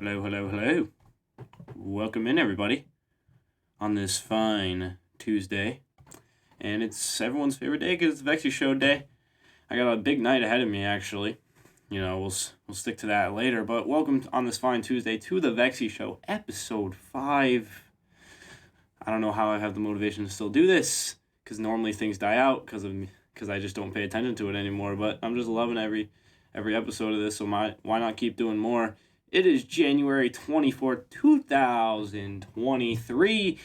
Hello, hello, hello. Welcome in, everybody, on this fine Tuesday. And it's everyone's favorite day because it's VEXY show day. I got a big night ahead of me, actually. We'll stick to that later. But welcome on this fine Tuesday to the VEXY show, episode 5. I don't know how I have the motivation to still do this because normally things die out because I just don't pay attention to it anymore. But I'm just loving every episode of this, so why not keep doing more? It is January 24th, 2023,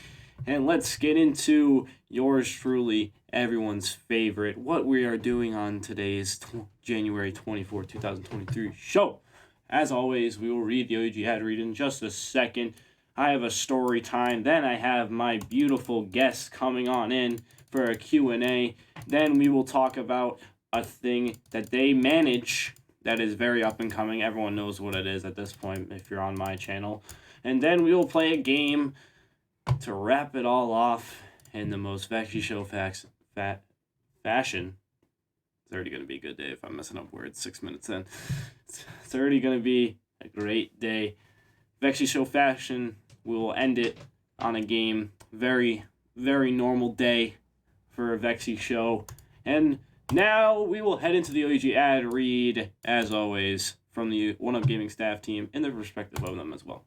and let's get into yours truly, everyone's favorite, what we are doing on today's January 24th, 2023 show. As always, we will read the OG ad read in just a second. I have a story time, then I have my beautiful guests coming on in for a Q&A. Then we will talk about a thing that they manage that is very up and coming. Everyone knows what it is at this point if you're on my channel. And then we will play a game to wrap it all off in the most VEXY show fashion. It's already going to be a good day if I'm messing up words 6 minutes in. It's already going to be a great day. VEXY show fashion, we will end it on a game. Very, very normal day for a VEXY show. And now we will head into the OG ad read, as always, from the One Up Gaming staff team in the perspective of them as well.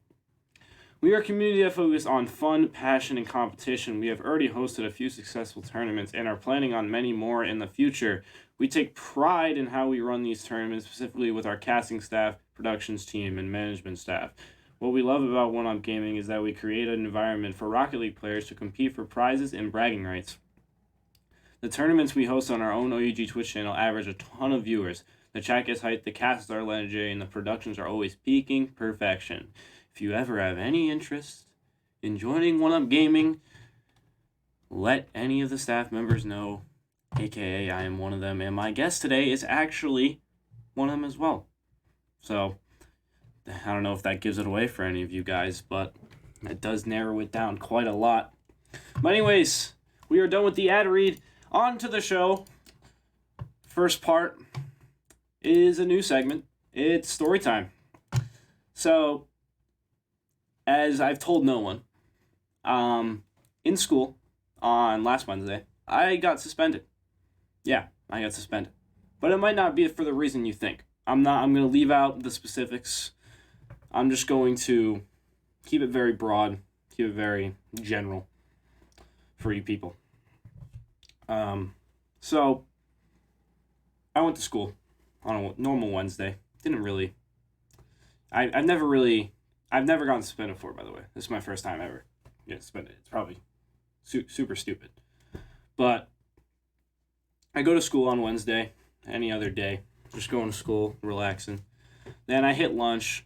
We are a community that focuses on fun, passion, and competition. We have already hosted a few successful tournaments and are planning on many more in the future. We take pride in how we run these tournaments, specifically with our casting staff, productions team, and management staff. What we love about One Up Gaming is that we create an environment for Rocket League players to compete for prizes and bragging rights. The tournaments we host on our own OUG Twitch channel average a ton of viewers. The chat gets hyped, the casts are legendary, and the productions are always peaking perfection. If you ever have any interest in joining One Up Gaming, let any of the staff members know, aka I am one of them, and my guest today is actually one of them as well. So, I don't know if that gives it away for any of you guys, but it does narrow it down quite a lot. But anyways, we are done with the ad read. On to the show. First part is a new segment. It's story time. So, as I've told no one, in school on last Wednesday, I got suspended. Yeah, I got suspended. But it might not be for the reason you think. I'm going to leave out the specifics. I'm just going to keep it very broad, keep it very general for you people. So I went to school on a normal Wednesday. I've never gotten suspended before, by the way. This is my first time ever getting suspended. It's probably super stupid. But I go to school on Wednesday, any other day, just going to school, relaxing. Then I hit lunch,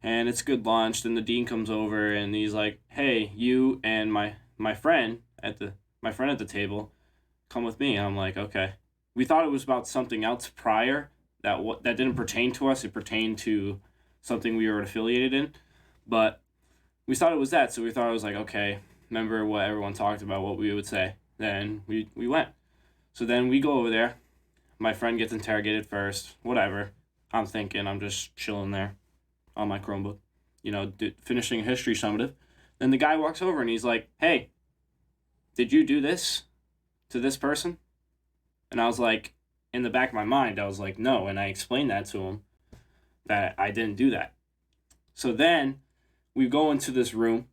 and it's good lunch. Then the dean comes over, and he's like, "Hey, you and my friend at the table, come with me." And I'm like, okay. We thought it was about something else prior that didn't pertain to us. It pertained to something we were affiliated in, but we thought it was that. So we thought it was like, okay, remember what everyone talked about, what we would say. Then we went. So then we go over there. My friend gets interrogated first. Whatever. I'm thinking I'm just chilling there on my Chromebook, finishing a history summative. Then the guy walks over and he's like, "Hey, did you do this to this person?" And I was like, in the back of my mind, I was like, no. And I explained that to him, that I didn't do that. So then we go into this room.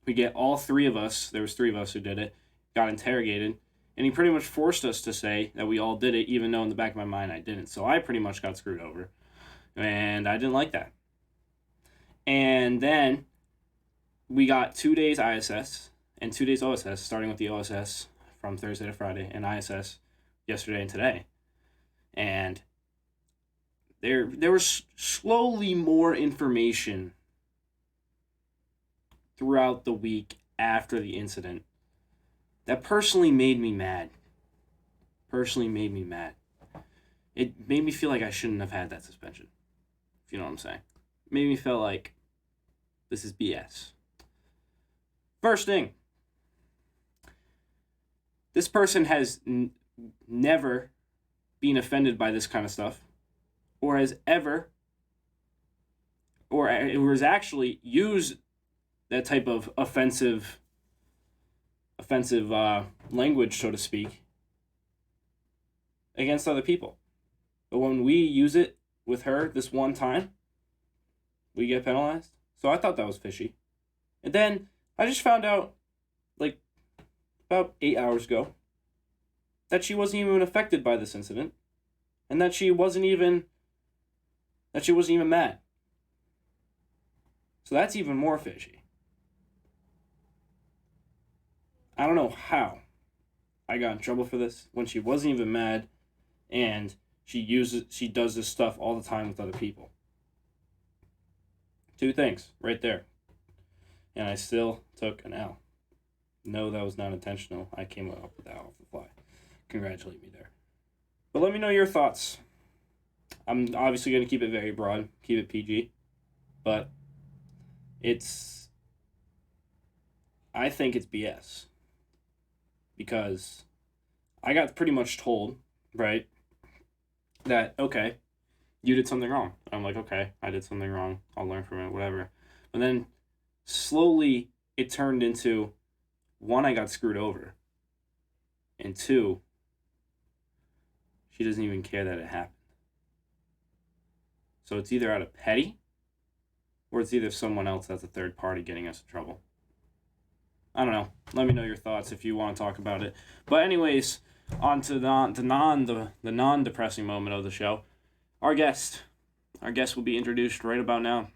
We get all three of us, there was three of us who did it, got interrogated. And he pretty much forced us to say that we all did it, even though in the back of my mind I didn't. So I pretty much got screwed over. And I didn't like that. And then we got 2 days ISS and 2 days OSS, starting with the OSS from Thursday to Friday, and ISS yesterday and today. And there was slowly more information throughout the week after the incident that personally made me mad. It made me feel like I shouldn't have had that suspension, if you know what I'm saying. It made me feel like this is BS. First thing, this person has never been offended by this kind of stuff, or has ever or has actually used that type of offensive language, so to speak, against other people. But when we use it with her this one time, we get penalized. So I thought that was fishy. And then I just found out, like, about 8 hours ago, that she wasn't even affected by this incident, and that she wasn't even mad. So that's even more fishy. I don't know how I got in trouble for this when she wasn't even mad, and she does this stuff all the time with other people. Two things right there. And I still took an L. No, that was not intentional. I came up with that off the fly. Congratulate me there. But let me know your thoughts. I'm obviously going to keep it very broad, keep it PG. But I think it's BS. Because I got pretty much told, right, that, okay, you did something wrong. I'm like, okay, I did something wrong. I'll learn from it, whatever. But then slowly it turned into, one, I got screwed over. And two, she doesn't even care that it happened. So it's either out of petty, or it's either someone else that's a third party getting us in trouble. I don't know. Let me know your thoughts if you want to talk about it. But anyways, on to the non-depressing moment of the show. Our guest will be introduced right about now.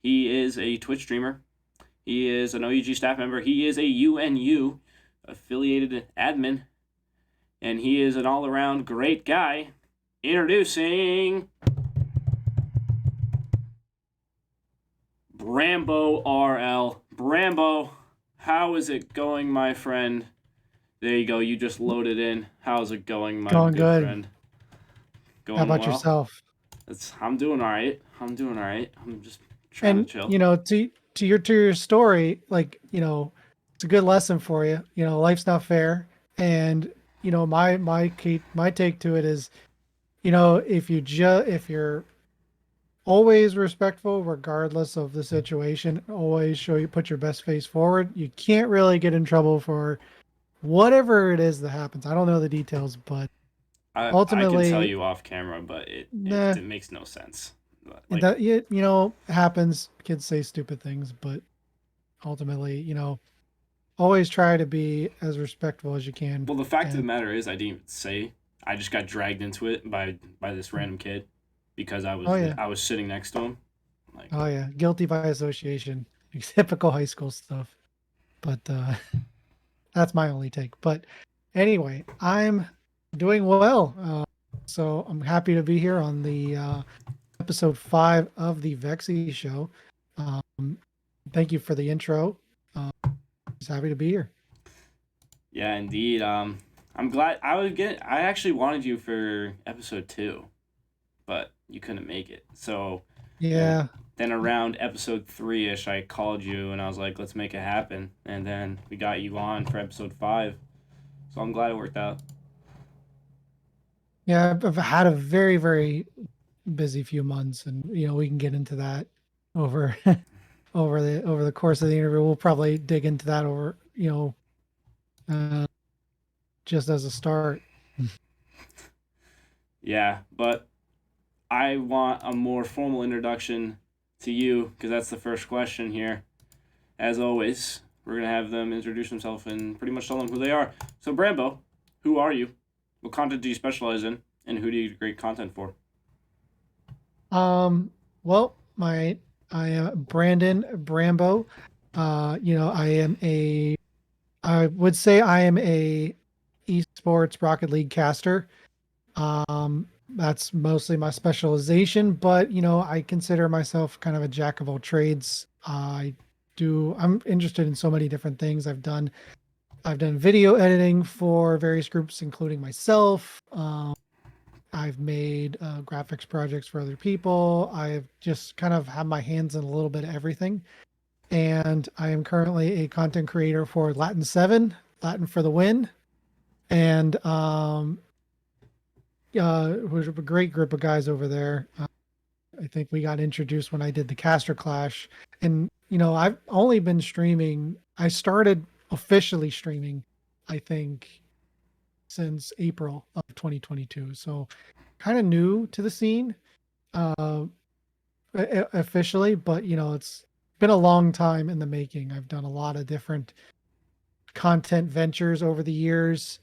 He is a Twitch streamer. He is an OEG staff member. He is a UNU affiliated admin. And he is an all-around great guy. Introducing Brambo RL. Brambo, how is it going, my friend? There you go. You just loaded in. How's it going, my Going good good. friend? Going How about well? yourself? I'm doing all right. I'm just trying to And chill. you know, to your story, like, it's a good lesson for you. Life's not fair. And my take to it is, if you're always respectful regardless of the situation, always put your best face forward, you can't really get in trouble for whatever it is that happens. I don't know the details, but I could tell ultimately, you off camera, but nah, it makes no sense. and Like, that happens. Kids say stupid things, but ultimately, always try to be as respectful as you can. well, the fact of the And matter is, I didn't even say. I just got dragged into it by this random kid because oh yeah, I was sitting next to him. Like, oh yeah, guilty by association, typical high school stuff. But that's my only take. But anyway, I'm doing well. So I'm happy to be here on the episode 5 of the VEXY show. Um, Thank you for the intro. Just happy to be here. yeah, indeed. I'm glad I actually wanted you for episode 2, but you couldn't make it. So then Yeah, then around episode 3ish, I called you and I was like, let's make it happen. And then we got you on for episode 5. So I'm glad it worked out. yeah, I've had a very, very busy few months, and we can get into that over over the course of the interview. We'll probably dig into that over uh, just as a start. Yeah, but I want a more formal introduction to you because that's the first question here. As always, we're going to have them introduce themselves and pretty much tell them who they are. So, Brambo, who are you? What content do you specialize in? And who do you create content for? Well, I am Brandon Brambo. I would say I am a esports Rocket League caster. That's mostly my specialization, but I consider myself kind of a jack of all trades. I'm interested in so many different things. I've done video editing for various groups, including myself. I've made graphics projects for other people. I've just kind of had my hands in a little bit of everything. And I am currently a content creator for Latin 7, Latin for the Win. And who's a great group of guys over there. I think we got introduced when I did the Caster Clash. And, I've only been streaming. I started officially streaming, I think, since April of 2022. So kind of new to the scene uh, officially, but, it's been a long time in the making. I've done a lot of different content ventures over the years.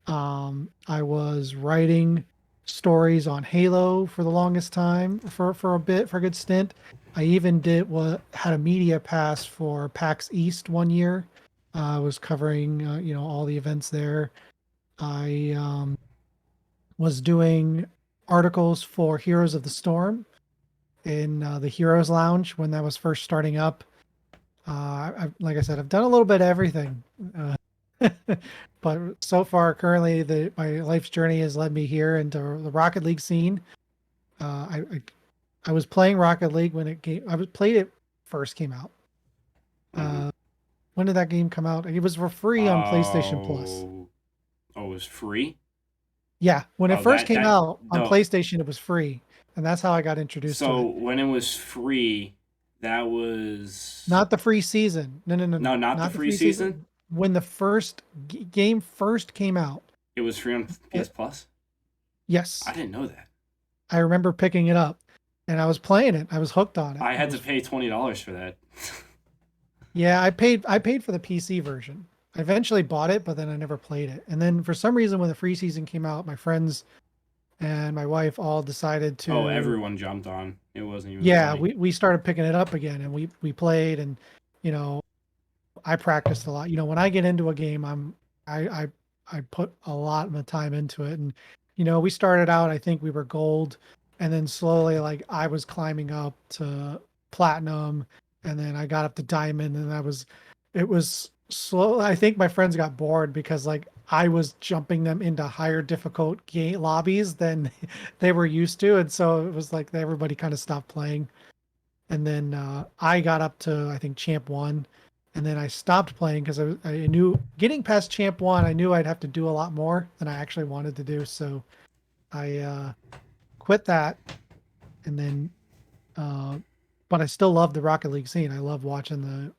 I was writing stories on Halo for the longest time, for a bit, for a good stint. I even had a media pass for PAX East one year. I was covering all the events there. I was doing articles for Heroes of the Storm in the Heroes Lounge when that was first starting up. Like I said, I've done a little bit of everything. Uh, but so far, currently, my life's journey has led me here into the Rocket League scene. I was playing Rocket League when it came. Played it first came out. Mm-hmm. When did that game come out? It was for free on PlayStation Plus. Oh, oh, it was free. Yeah, when it Oh, first came that out on the PlayStation, it was free, and that's how I got introduced to so it. when it was free, that was Not the free season. No, no, no, no, no, not the not the free free season. season. When the first game first came out, It was free on uh, PS Plus. I yes, didn't know that. I remember picking it up, and I was playing it. I was hooked on it. I It had to was pay $20 for that. Yeah, I paid for the PC version. I eventually bought it, but then I never played it. And then for some reason, when the free season came out, my friends and my wife all decided Oh, to, everyone jumped on. It wasn't even yeah, funny. we started picking it up again, and we played, and you know, I practiced a lot. When I get into a game, I I I put a lot of the time into it, and we started out. I think we were gold, and then slowly, like I was climbing up to platinum, and then I got up to diamond, and it was slow. I think my friends got bored because like I was jumping them into higher difficult game lobbies than they were used to, and so it was like everybody kind of stopped playing. And then I got up to I think champ one, and then I stopped playing because I knew getting past champ one, I knew I'd have to do a lot more than I actually wanted to do. So I quit that, and then uh, but I still love the Rocket League scene. I love watching the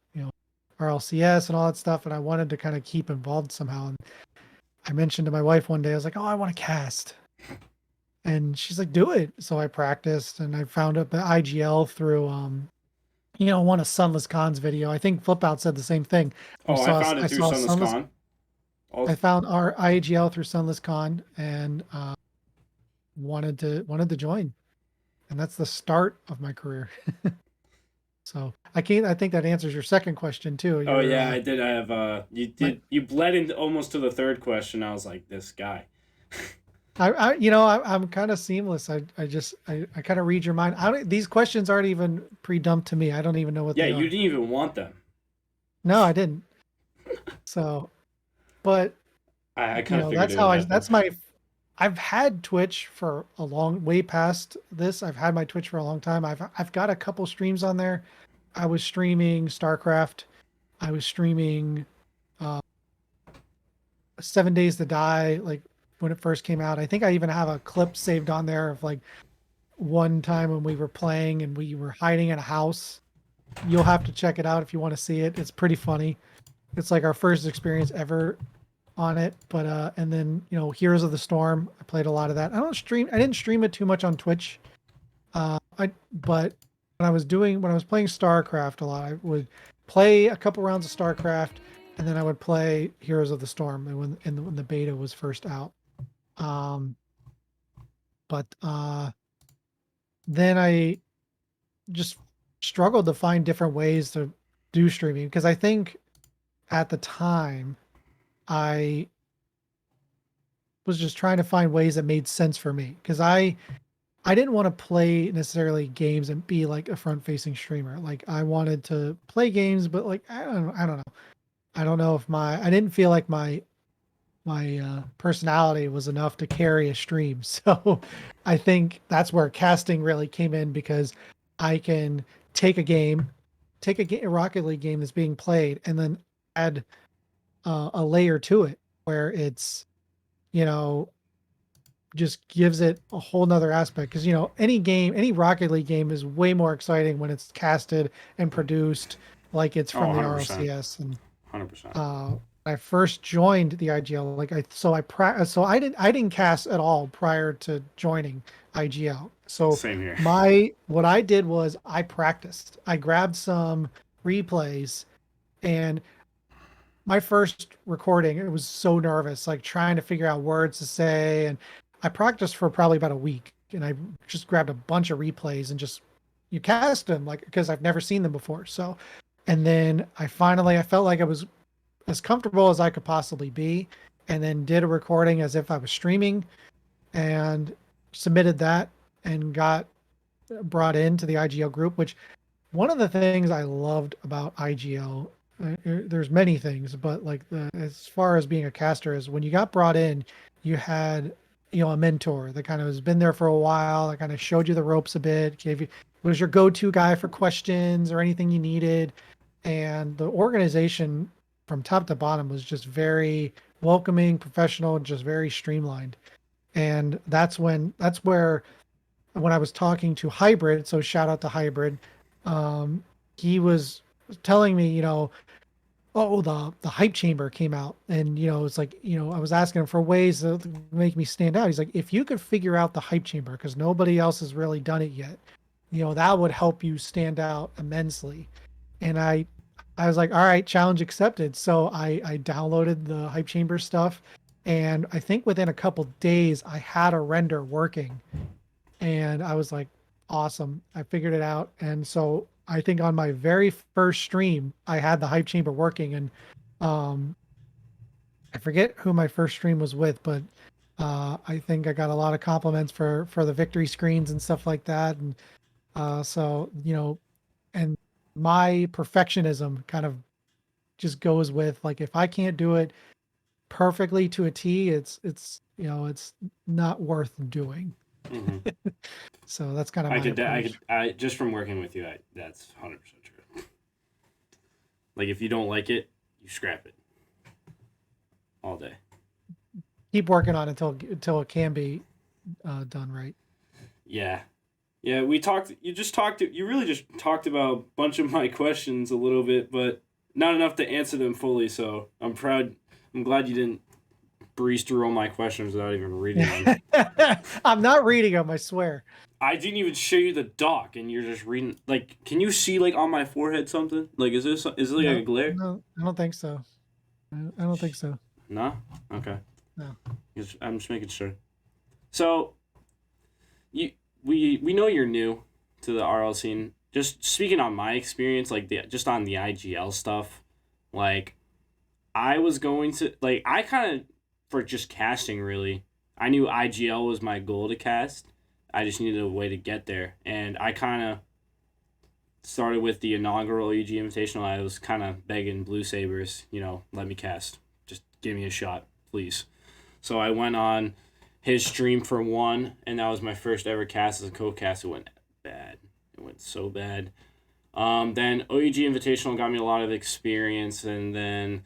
RLCS and all that stuff, and I wanted to kind of keep involved somehow. And I mentioned to my wife one day, I was like, "Oh, I want to cast." And she's like, "Do it." So I practiced, and I found up the IGL through one of Sunless Khan's video. I think Flip Out said the same thing. Oh, I found I it through saw Sunless Sunless. Con. I Also, found our IAGL through Sunless Khan and wanted to join, and that's the start of my career. So I can't. I think that answers your second question too. oh Your yeah, I did. I have. my, You bled into almost to the third question. I was like, this guy. I'm kind of seamless. I kind of read your mind. I don't. These questions aren't even pre-dumped to me. I don't even know what Yeah, they you are. didn't even want them. No, I didn't. So, but I kind of figured that's it would how happen. that's my I've had Twitch for a way past this. I've had my Twitch for a long time. I've got a couple streams on there. I was streaming StarCraft. I was streaming uh 7 Days to Die like when it first came out. I think I even have a clip saved on there of like one time when we were playing and we were hiding in a house. You'll have to check it out if you want to see it. It's pretty funny. It's like our first experience ever on it. But and then Heroes of the Storm. I played a lot of that. I didn't stream it too much on Twitch. But when I was playing StarCraft a lot, I would play a couple rounds of StarCraft, and then I would play Heroes of the Storm when the beta was first out. Um, but then I just struggled to find different ways to do streaming because I think at the time I was just trying to find ways that made sense for me because I didn't want to play necessarily games and be like a front-facing streamer. Like I wanted to play games, but like I don't know. I don't know if I didn't feel like my personality was enough to carry a stream. So I think that's where casting really came in because I can take a game, a Rocket League game that's being played, and then add a layer to it where it's you know just gives it a whole nother aspect. Because any game, any Rocket League game is way more exciting when it's casted and produced like it's Oh, from the 100%. RLCS. And 100%. uh, I first joined the IGL, so I didn't cast at all prior to joining IGL. So Same here. my what I did was I practiced. I grabbed some replays, and my first recording, it was so nervous, like trying to figure out words to say. And I practiced for probably about a week, and I just grabbed a bunch of replays and just you cast them like because I've never seen them before. So, and then I felt like I was as comfortable as I could possibly be, and then did a recording as if I was streaming and submitted that and got brought into the IGL group, which one of the things I loved about IGL, there's many things, but like as far as being a caster is when you got brought in, you had a mentor that kind of has been there for a while, that kind of showed you the ropes a bit, gave you was your go-to guy for questions or anything you needed, and the organization from top to bottom was just very welcoming, professional, just very streamlined. And that's where when I was talking to Hybrid, so shout out to Hybrid, um, he was telling me, oh, the hype chamber came out, and it's like, I was asking him for ways to make me stand out. He's like, if you could figure out the hype chamber, because nobody else has really done it yet, that would help you stand out immensely. And I was like, all right, challenge accepted. So I downloaded the hype chamber stuff, and I think within a couple days I had a render working, and I was like, awesome. I figured it out. And so I think on my very first stream, I had the hype chamber working, and um, I forget who my first stream was with, but I think I got a lot of compliments for the victory screens and stuff like that. And so and my perfectionism kind of just goes with like if I can't do it perfectly to a T, it's not worth doing. Hmm. So that's kind of my approach. I just from working with you, that's 100% true. Like if you don't like it, you scrap it all day. Keep working on it until it can be done right. Yeah. Yeah, we talked. You really just talked about a bunch of my questions a little bit, but not enough to answer them fully. So I'm proud. I'm glad you didn't breeze through all my questions without even reading them. I'm not reading them, I swear. I didn't even show you the doc, and you're just reading. Like, can you see like on my forehead something? Like, is it like a No, glare? no, I don't think so. I don't think so. No. Okay. No. I'm just making sure. So you we know you're new to the RL scene. Just speaking on my experience, like just on the IGL stuff, like I was going to like I kind of for just casting really. I knew IGL was my goal to cast. I just needed a way to get there, and I kind of started with the inaugural EG Invitational. I was kind of begging Blue Sabers, let me cast. Just give me a shot, please. So I went on his stream for one, and that was my first ever cast as a co-cast. It went bad. It went so bad. Then OEG Invitational got me a lot of experience, and then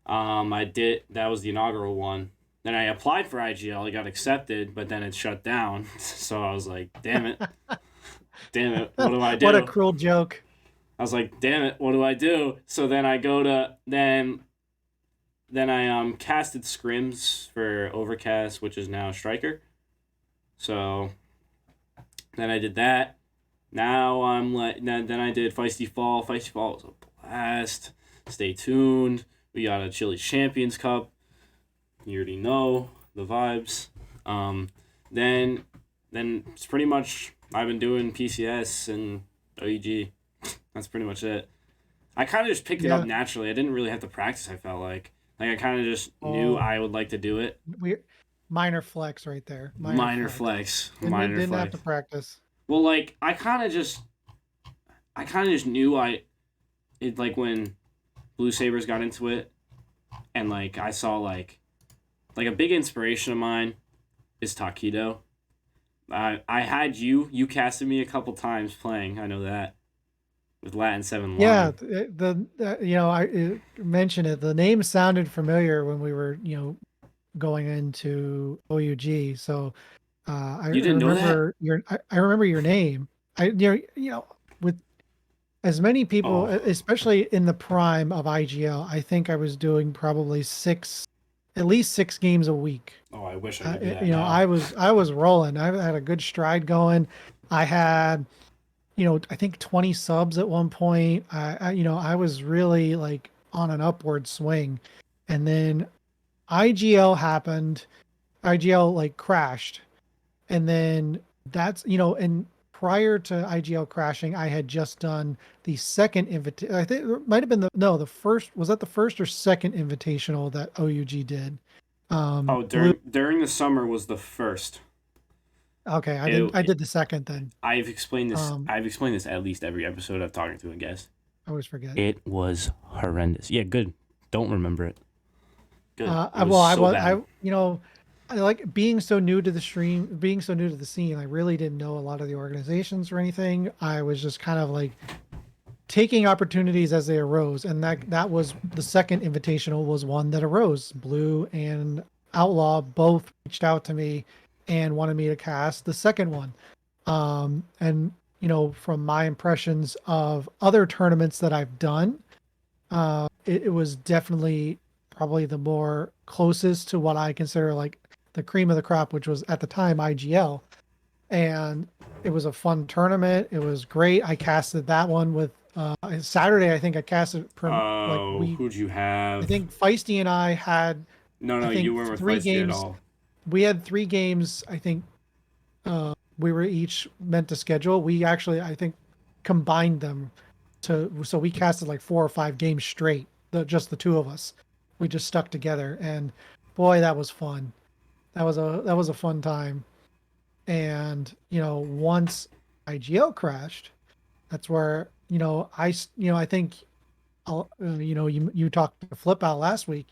that was the inaugural one. Then I applied for IGL, I got accepted, but then it shut down. So I was like, damn it. Damn it, what do I What a do? cruel joke. I was like, damn it, what do I do? So then I go to then I casted scrims for Overcast, which is now Striker. So then I did that. Now I'm like then I did Feisty Fall. Feisty Fall was a blast. Stay tuned. We got a Chili Champions Cup. You already know the vibes. Then it's pretty much I've been doing PCS and OEG. That's pretty much it. I kind of just picked it up Yeah. naturally. I didn't really have to practice. I felt like I kind of just knew Oh, I would like to do it. we minor flex right there. Minor Minor flex. flex, Didn't minor didn't have to flex. practice. Well, like I kind of just knew it like when Blue Sabers got into it, and like I saw like a big inspiration of mine is Taquito. I had you casted me a couple times playing. I know that with Latin 7 Yeah, Line. I mentioned it. The name sounded familiar when we were, going into OUG. So You I didn't know that? remember I remember your name. With as many people, Oh, especially in the prime of IGL, I think I was doing probably at least 6 games a week. oh, I wish I could do that You know, now. I was rolling. I had a good stride going. I had, I think 20 subs at one point. I was really like on an upward swing, and then IGL happened. IGL like crashed, and then and prior to IGL crashing, I had just done the second invitation. I think it might have been the first. Was that the first or second invitational that OUG did? Oh, Blue. during the summer was the first. Okay, I It, did the second then. I've explained this. Um, I've explained this at least every episode I've talking to a guest. I always forget. It was horrendous. Yeah, good. Don't remember it. Good. It was Well, so bad. I like being so new to the stream, being so new to the scene. I really didn't know a lot of the organizations or anything. I was just kind of like taking opportunities as they arose, and that was the second invitational was one that arose. Blue and Outlaw both reached out to me and wanted me to cast the second one. And from my impressions of other tournaments that I've done, it was definitely probably the more closest to what I consider like the cream of the crop, which was at the time IGL. And it was a fun tournament. It was great. I casted that one with Saturday. I think I casted like Oh, who'd you I have? think Feisty and I had, No, I no, you think weren't with three Feisty at games. all. We had 3 games. I think we were each meant to schedule. We actually, I think, combined them so we casted like 4 or 5 games straight. Just the two of us. We just stuck together, and boy, that was fun. That was a fun time. And once IGL crashed, that's where I think you talked to Flip out last week.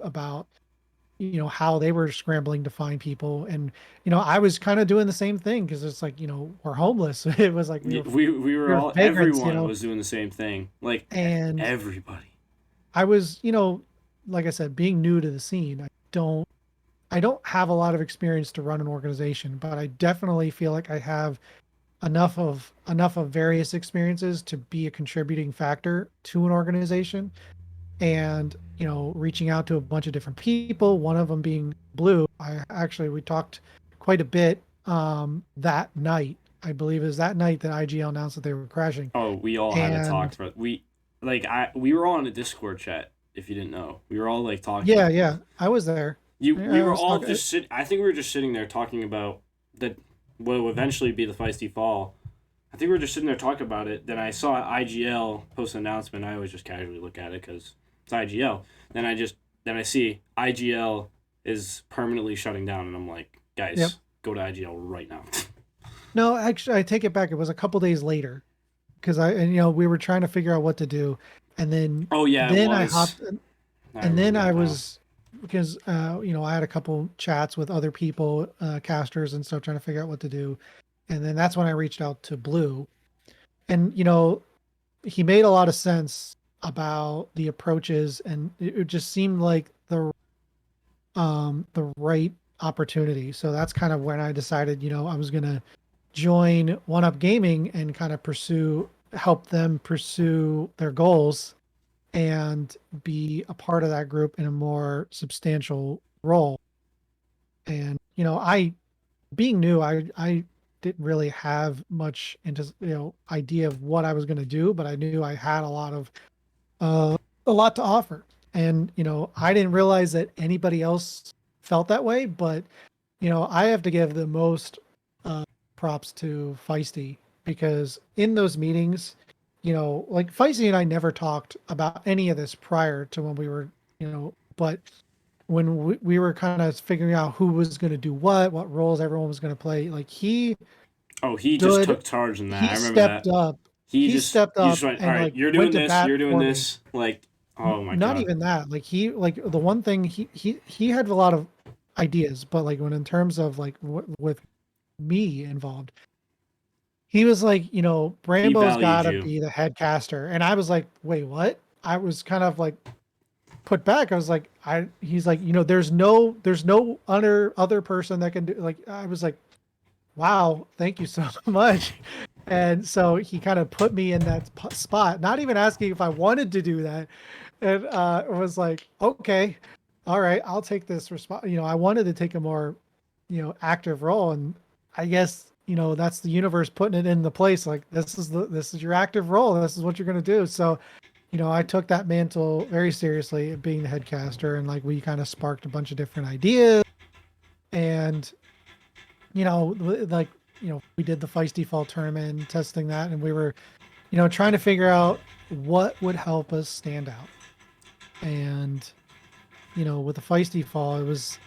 About how they were scrambling to find people, and I was kind of doing the same thing because it's like we're homeless. It was like We were we were all, vagrants, everyone was doing the same thing. Like, and everybody. I was like I said, being new to the scene, I don't have a lot of experience to run an organization, but I definitely feel like I have enough of various experiences to be a contributing factor to an organization. And reaching out to a bunch of different people, one of them being Blue. We talked quite a bit that night. I believe it was that night that IGL announced that they were crashing. Oh, we all had to talk And for we were all in a Discord chat, if you didn't know. We were all like talking. yeah, yeah, I was there. We I were was all talking. just I think we were just sitting there talking about that what will eventually be the Feisty Fall. I think we were just sitting there talking about it. Then I saw IGL post an announcement. I always just casually look at it because it's IGL. Then I see IGL is permanently shutting down, and I'm like, Yep. guys, go to IGL right now. No, actually, I take it back. It was a couple days later because we were trying to figure out what to do, and then Oh yeah, it then I was. hopped, I and then remember I that now. was because I had a couple chats with other people, casters and stuff, trying to figure out what to do, and then that's when I reached out to Blue, and he made a lot of sense about the approaches, and it just seemed like the right opportunity. So that's kind of when I decided, I was gonna join One Up Gaming and kind of help them pursue their goals and be a part of that group in a more substantial role. And I being new, I didn't really have much idea of what I was going to do, but I knew I had uh, a lot to offer. And I didn't realize that anybody else felt that way, but I have to give the most uh, props to Feisty because in those meetings, like Feisty and I never talked about any of this prior to when we were, but when we were kind of figuring out who was going to do what roles everyone was going to play, like Oh, he just stood, took charge in that. he I remember stepped that. up, He he just stepped he just up went, all and right, like you're went doing to this, bat you're doing for me. this. Like, oh my Not god. even that, like the one thing he had a lot of ideas, but like when in terms of like with me involved, he was like, He Brambo's got valued to you. be the head caster. And I was like, wait, what? I was kind of like put back. I was like, he's like, there's no other person that can do, like, I was like, wow, thank you so much. And so he kind of put me in that spot, not even asking if I wanted to do that. And it was like, okay, all right, I'll take this response. I wanted to take a more, active role. And I guess, that's the universe putting it in the place. Like, this is your active role. This is what you're going to do. So, I took that mantle very seriously, being the head caster. And like, we kind of sparked a bunch of different ideas. And like, we did the Feisty Fall tournament, testing that, and we were, trying to figure out what would help us stand out. And, with the Feisty Fall, it was,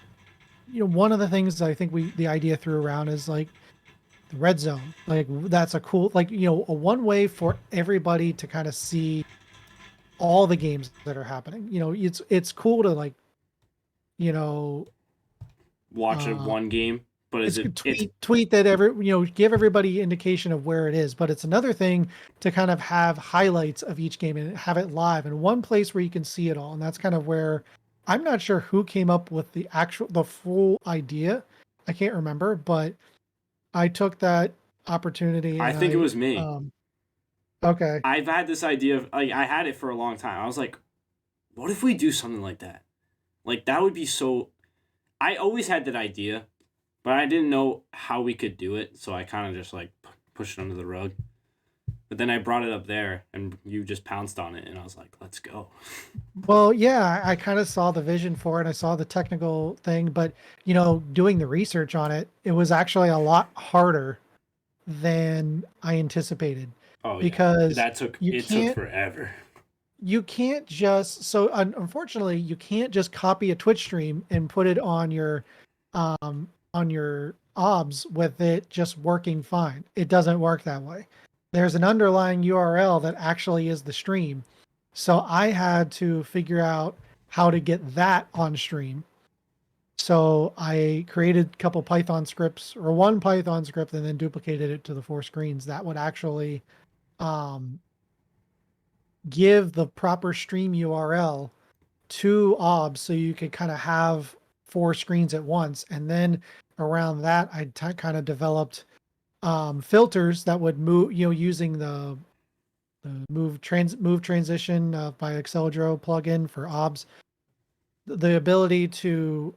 one of the things I think the idea threw around is like the red zone. Like, that's a cool, like, a one way for everybody to kind of see all the games that are happening. It's cool to like, you know, Watch it one game, but is it tweet that give everybody indication of where it is, but it's another thing to kind of have highlights of each game and have it live in one place where you can see it all. And that's kind of where I'm not sure who came up with the full idea. I can't remember, but I took that opportunity. I think it was me. Okay. I've had this idea of, like, I had it for a long time. I was like, what if we do something like that? Like, that would be so. I always had that idea, but I didn't know how we could do it, so I kind of just like pushed it under the rug. But then I brought it up there, and you just pounced on it, and I was like, let's go. Well, yeah, I kind of saw the vision for it. I saw the technical thing, but doing the research on it, it was actually a lot harder than I anticipated. Oh, because yeah. It took forever. You can't just, so unfortunately, you can't just copy a Twitch stream and put it on your OBS with it just working fine. It doesn't work that way. There's an underlying URL that actually is the stream. So I had to figure out how to get that on stream. So I created a couple Python scripts, or one Python script, and then duplicated it to the 4 screens. That would actually give the proper stream URL to OBS, so you could kind of have 4 screens at once. And then around that, I kind of developed filters that would move, using the move transition by Exceldro plugin for OBS, the ability to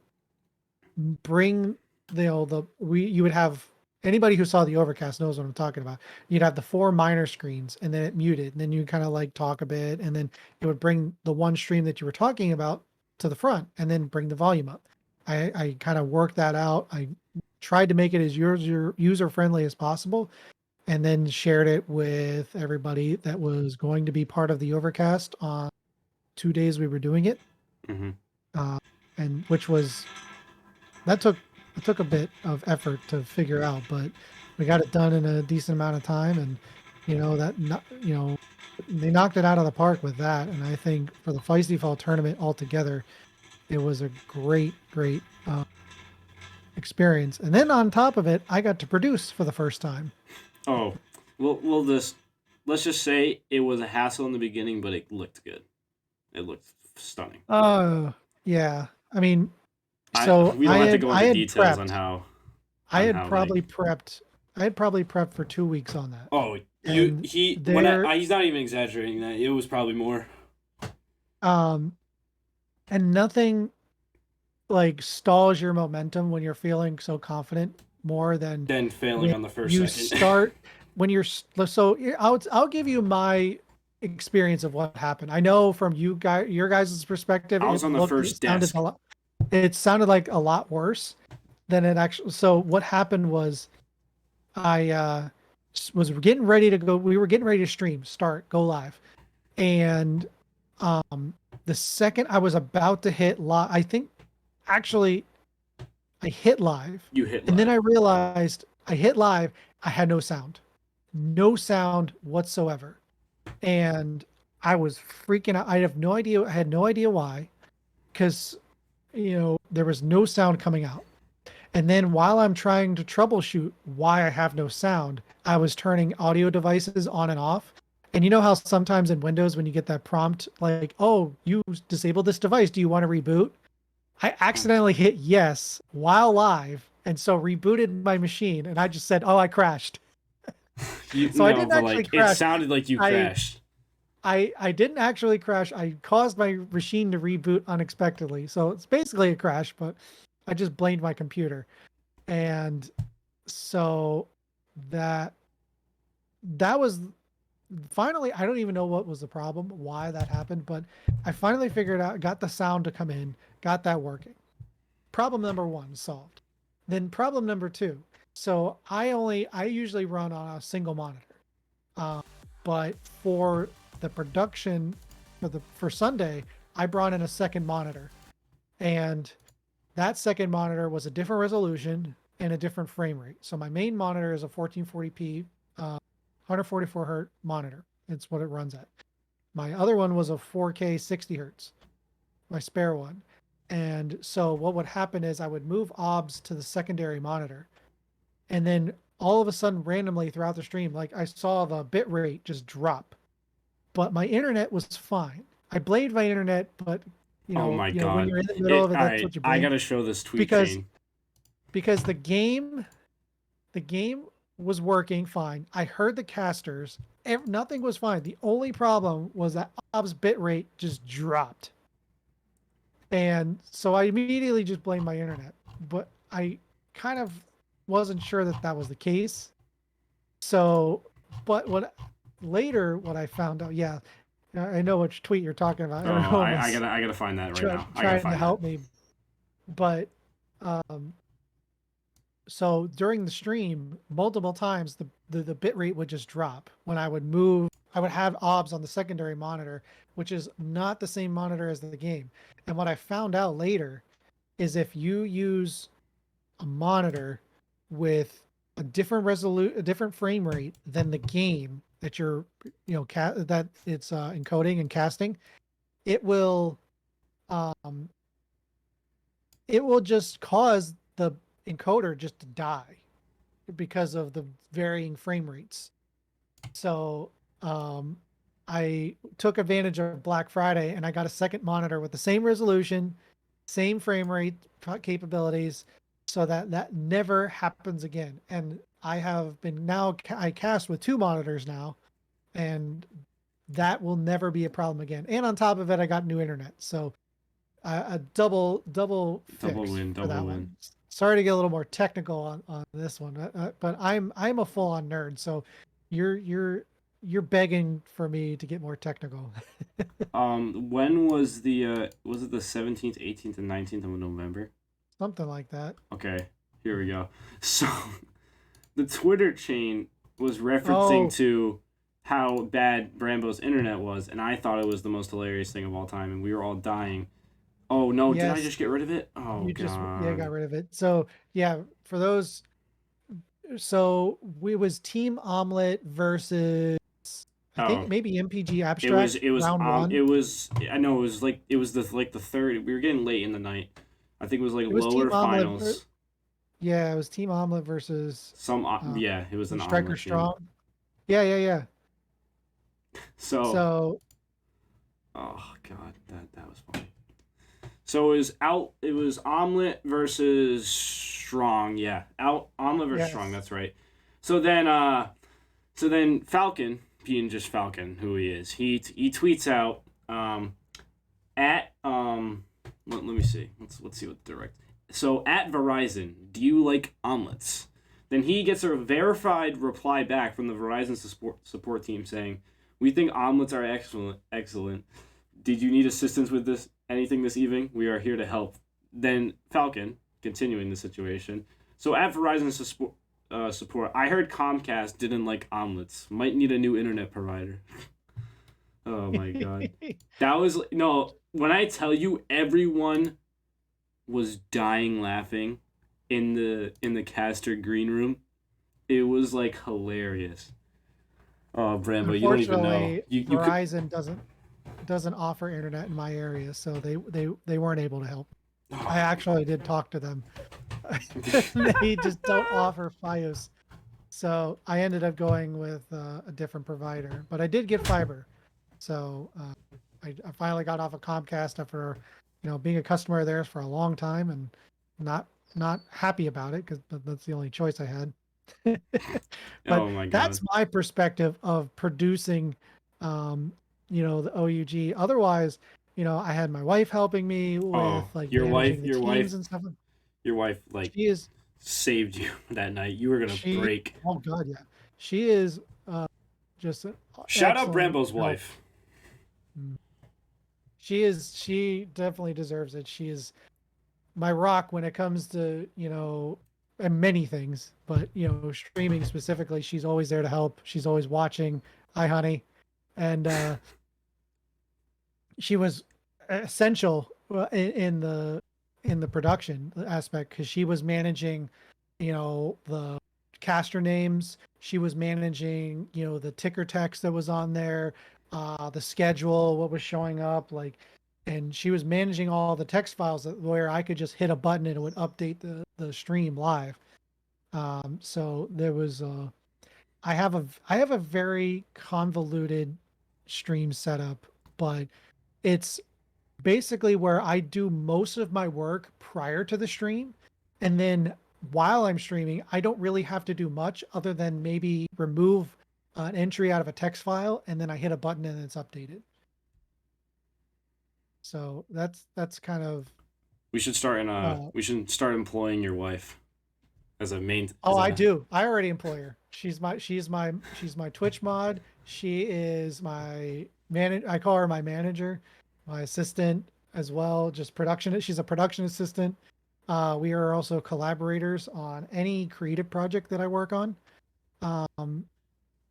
bring you would have, anybody who saw the overcast knows what I'm talking about. You'd have the 4 minor screens, and then it muted, and then you kind of like talk a bit, and then it would bring the one stream that you were talking about to the front, and then bring the volume up. I kind of worked that out. I tried to make it as user friendly as possible, and then shared it with everybody that was going to be part of the overcast on 2 days we were doing it. Mm-hmm. And which was, it took a bit of effort to figure out, but we got it done in a decent amount of time. And they knocked it out of the park with that. And I think for the Feisty Fall tournament altogether, it was a great experience. And then on top of it, I got to produce for the first time. Oh, well, let's just say it was a hassle in the beginning, but it looked good. It looked stunning. Yeah. I mean, we don't have to go into details on how. I had probably prepped for 2 weeks on that. Oh, he's not even exaggerating that. It was probably more. And nothing like stalls your momentum when you're feeling so confident more than failing on the first you second. start when you're so. I'll give you my experience of what happened. I know from your guys' perspective, I was on the first desk. It sounded like a lot worse than it actually. So what happened was, I was getting ready to go. We were getting ready to go live, and the second I was about to hit live, I think actually I hit live. You hit live. And then I realized I hit live. I had no sound whatsoever. And I was freaking out. I had no idea why, because, there was no sound coming out. And then while I'm trying to troubleshoot why I have no sound, I was turning audio devices on and off. And you know how sometimes in Windows, when you get that prompt, like, oh, you disabled this device, do you want to reboot? I accidentally hit yes while live, and so rebooted my machine, and I just said, oh, I crashed. You So I no, didn't but actually like it crash. sounded like you I crashed. I didn't actually crash. I caused my machine to reboot unexpectedly. So it's basically a crash, but I just blamed my computer. And so that that was finally, I don't even know what was the problem, why that happened, but I finally figured out, got the sound to come in, got that working. Problem number one solved. Then problem number two. So I usually run on a single monitor. Uh, but for the production for Sunday, I brought in a second monitor, and that second monitor was a different resolution and a different frame rate. So my main monitor is a 1440p, 144 hertz monitor. It's what it runs at. My other one was a 4K 60 hertz, my spare one. And so what would happen is I would move OBS to the secondary monitor, and then all of a sudden, randomly throughout the stream, like I saw the bit rate just drop, but my internet was fine. I blamed my internet, but Oh my when god. you're in the middle of it, All that's right, what you I blame gotta show this tweet because chain. the game was working fine. I heard the casters. Nothing was fine. The only problem was that OBS bit rate just dropped. And so I immediately just blamed my internet. But I kind of wasn't sure that that was the case. So, but what I found out, yeah, I know which tweet you're talking about. Oh, Everyone I was gotta find that right now. I gotta trying to find that. help me, but um, so during the stream, multiple times the bit rate would just drop when I would move. I would have OBS on the secondary monitor, which is not the same monitor as the game. And what I found out later is if you use a monitor with a different frame rate than the game that you're, that it's encoding and casting, it will, um, it will just cause the encoder just to die because of the varying frame rates. So, um, I took advantage of Black Friday and I got a second monitor with the same resolution, same frame rate capabilities, so that that never happens again. And I have been now I cast with two monitors now, and that will never be a problem again. And on top of it, I got new internet, so a double Double fix win, for double that win. one. Sorry to get a little more technical on this one, but I'm a full on nerd, so you're you're you're begging for me to get more technical. When was it the 17th, 18th, and 19th of November? Something like that. Okay, here we go. So the Twitter chain was referencing Oh, to how bad Brambo's internet was, and I thought it was the most hilarious thing of all time, and we were all dying. Oh no, did I yes, just get rid of it? Oh you just yeah god. got rid of it. So yeah, for those, so we was Team Omelet versus I think Oh, maybe MPG Abstract round one. it was I know it was like it was the third. We were getting late in the night. I think it was like It was lower Team Omelet. finals. Yeah, it was Team Omelet versus Some uh, yeah, it was an Striker omelet game. Strong. Yeah, yeah, yeah. So So oh god, that was funny. So it was out. It was omelet versus strong. Yeah, out omelet versus strong. yes, That's right. So then Falcon, being just Falcon, who he is, he tweets out at let me see. Let's see what the direct. So at Verizon, do you like omelets? Then he gets a verified reply back from the Verizon support team saying, "We think omelets are excellent. Excellent. Did you need assistance with this anything this evening? We are here to help." Then Falcon, continuing the situation. So at Verizon support, I heard Comcast didn't like omelets. Might need a new internet provider. Oh my god. That was no. When I tell you, everyone was dying laughing in the caster green room. It was like hilarious. Oh, Brambo, you don't even know. unfortunately, You could. Verizon doesn't offer internet in my area, so they weren't able to help. I Oh, actually did talk to them. They just don't offer FiOS. So I ended up going with a different provider, but I did get fiber. So I finally got off of Comcast after, being a customer of theirs for a long time and not not happy about it because that's the only choice I had. But Oh my that's God. my perspective of producing, um, the OUG. Otherwise, I had my wife helping me Oh, with like managing the teams and stuff. your wife like She is saved you that night. You were gonna she. break. Oh God, yeah, she is just an Shout out excellent Brambo's help. wife. Mm. She definitely deserves it. She is my rock when it comes to, and many things, but streaming specifically, she's always there to help. She's always watching. Hi, honey. And she was essential in the production aspect because she was managing, the caster names. She was managing, the ticker text that was on there, the schedule, what was showing up, like, and she was managing all the text files where I could just hit a button and it would update the stream live. So there was I have a very convoluted stream setup, but it's basically where I do most of my work prior to the stream. And then while I'm streaming, I don't really have to do much other than maybe remove an entry out of a text file and then I hit a button and it's updated. So that's kind of uh We should start employing your wife as a main oh, as I a do. I already employ her. She's my Twitch mod. She is my I call her my manager, my assistant as well, just production. She's a production assistant. We are also collaborators on any creative project that I work on. Um,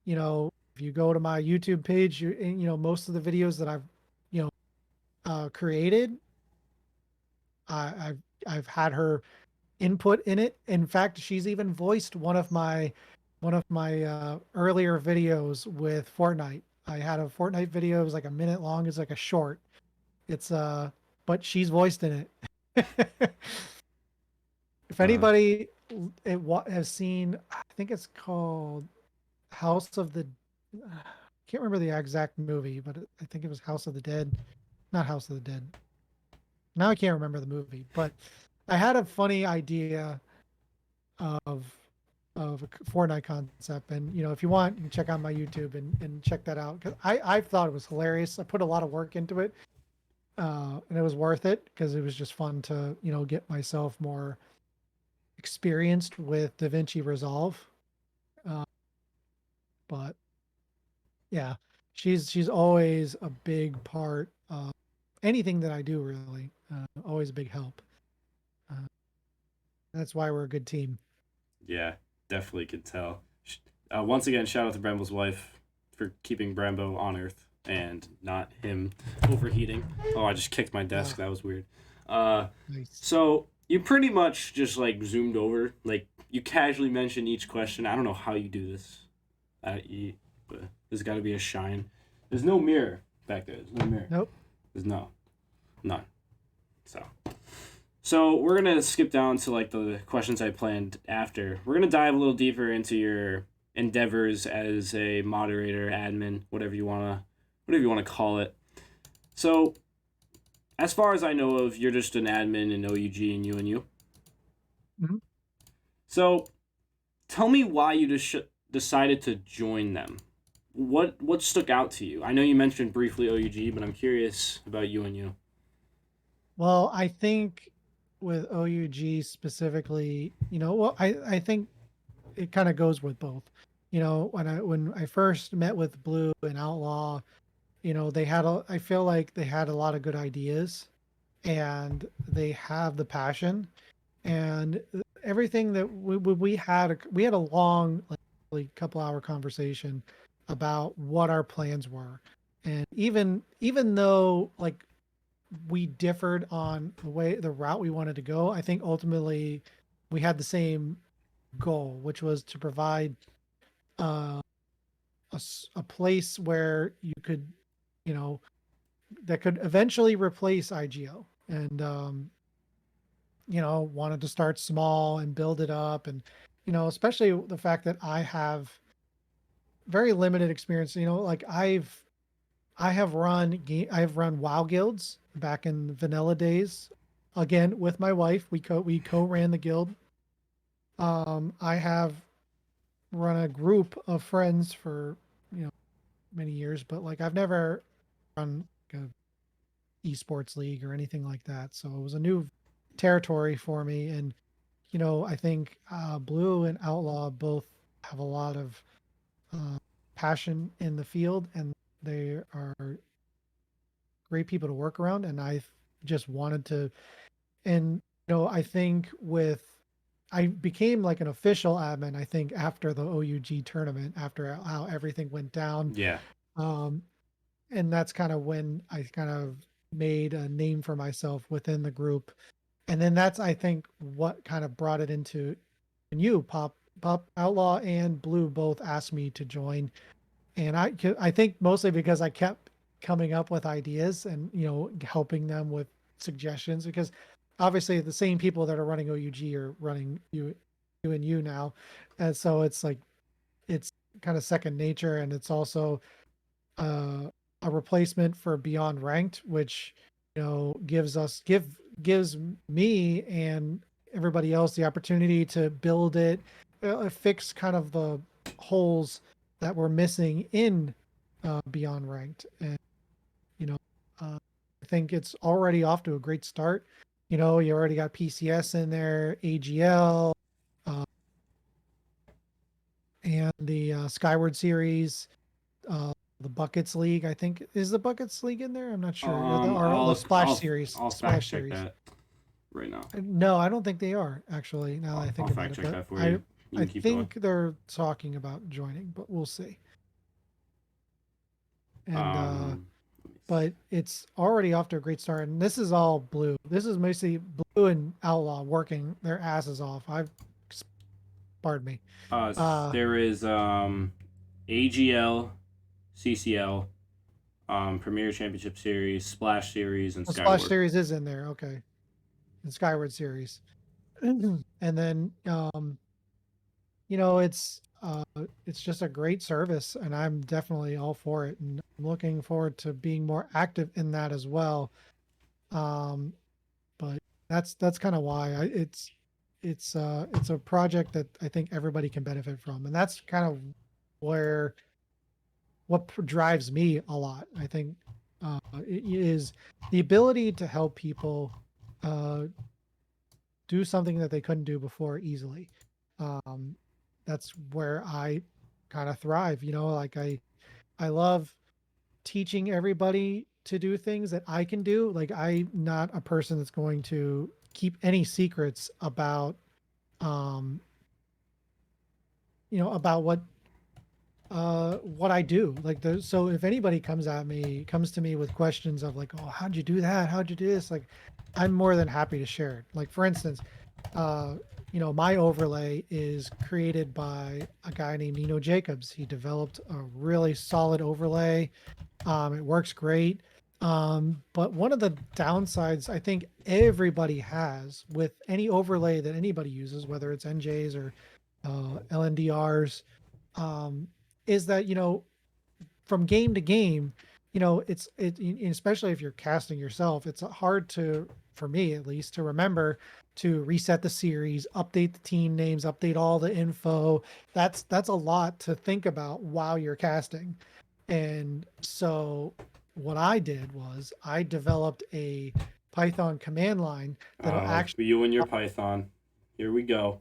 if you go to my YouTube page, most of the videos that I've, you know, created, I've had her input in it. In fact, she's even voiced one of my earlier videos with Fortnite. I had a Fortnite video. It was like a minute long. It's like a short. It's but she's voiced in it. If uh, anybody has seen, I think it's called House of the. I can't remember the exact movie, but I think it was House of the Dead, not House of the Dead. Now I can't remember the movie, but I had a funny idea of a Fortnite concept. And if you want, you can check out my YouTube and check that out. 'Cause I thought it was hilarious. I put a lot of work into it, and it was worth it because it was just fun to get myself more experienced with DaVinci Resolve. Uh, but yeah, she's always a big part of anything that I do. Really, always a big help. Uh, that's why we're a good team. yeah, definitely could tell. Once again, shout out to Brambo's wife for keeping Brambo on Earth and not him overheating. Oh, I just kicked my desk. Ah, That was weird. Uh, nice. so you pretty much just like zoomed over, like you casually mentioned each question. I don't know how you do this. But there's got to be a shine. There's no mirror back there. There's no mirror. Nope. There's none. So. So we're gonna skip down to like the questions I planned after. We're gonna dive a little deeper into your endeavors as a moderator, admin, whatever you wanna call it. So as far as I know of, you're just an admin in OUG and UNU. Mhm. So tell me why you just decided to join them. What stuck out to you? I know you mentioned briefly OUG, but I'm curious about UNU. Well, I think with OUG specifically, well, I think it kind of goes with both. When I first met with Blue and Outlaw, I feel like they had a lot of good ideas and they have the passion and everything that we had a long like couple hour conversation about what our plans were. And even though like we differed on the route we wanted to go, I think ultimately we had the same goal, which was to provide uh, a place where you could, you know, that could eventually replace IGO. And wanted to start small and build it up, and especially the fact that I have very limited experience. Like I have run WoW guilds back in vanilla days. Again, with my wife, we co-ran the guild. I have run a group of friends for you know many years, but like I've never run like a esports league or anything like that. So it was a new territory for me. And I think Blue and Outlaw both have a lot of uh, passion in the field, and they are great people to work around. And I just wanted to, and I think I became like an official admin. I think after the OUG tournament, after how everything went down, Yeah. um, and that's kind of when I kind of made a name for myself within the group. And then that's, I think, what kind of brought it into, and Pop Outlaw and Blue both asked me to join. And I think mostly because I kept coming up with ideas and, helping them with suggestions, because obviously the same people that are running OUG are running you and you now. And so it's like, it's kind of second nature. And it's also uh, a replacement for Beyond Ranked, which gives me and everybody else the opportunity to build it, fix kind of the holes that were missing in Beyond Ranked. And you know, I think it's already off to a great start. You already got PCS in there, AGL, uh, and the Skyward series. uh, the Buckets League. I think is the Buckets League in there. I'm not sure. Or the Splash series. I'll fact Splash check series. that right now. No, I don't think they are actually. Now that I I'll think about fact it, check but that for I you. You I can keep going. think they're talking about joining, but we'll see. And Um, but it's already off to a great start. And this is all Blue. This is mostly Blue and Outlaw working their asses off. Pardon me. there is AGL, CCL, Premier Championship Series, Splash Series, and The Splash Skyward. series is in there. Okay, and Skyward series. And then it's just a great service, and I'm definitely all for it, and I'm looking forward to being more active in that as well. um but that's kind of why it's a project that I think everybody can benefit from, and that's kind of where drives me a lot. I think it is the ability to help people uh do something that they couldn't do before easily. um that's where I kind of thrive. Like I love teaching everybody to do things that I can do. Like I'm not a person that's going to keep any secrets about um about what I do. Like so if anybody comes to me with questions of like, oh, how'd you do that? How'd you do this? Like I'm more than happy to share it. Like for instance, uh my overlay is created by a guy named Nino Jacobs. He developed a really solid overlay. It works great. But one of the downsides I think everybody has with any overlay that anybody uses, whether it's NJs or LNDRs, um, is that from game to game, especially if you're casting yourself, it's hard to, for me at least, to remember to reset the series, update the team names, update all the info. That's a lot to think about while you're casting. And so what I did was I developed a Python command line that'll actually, You and your Python. Here we go.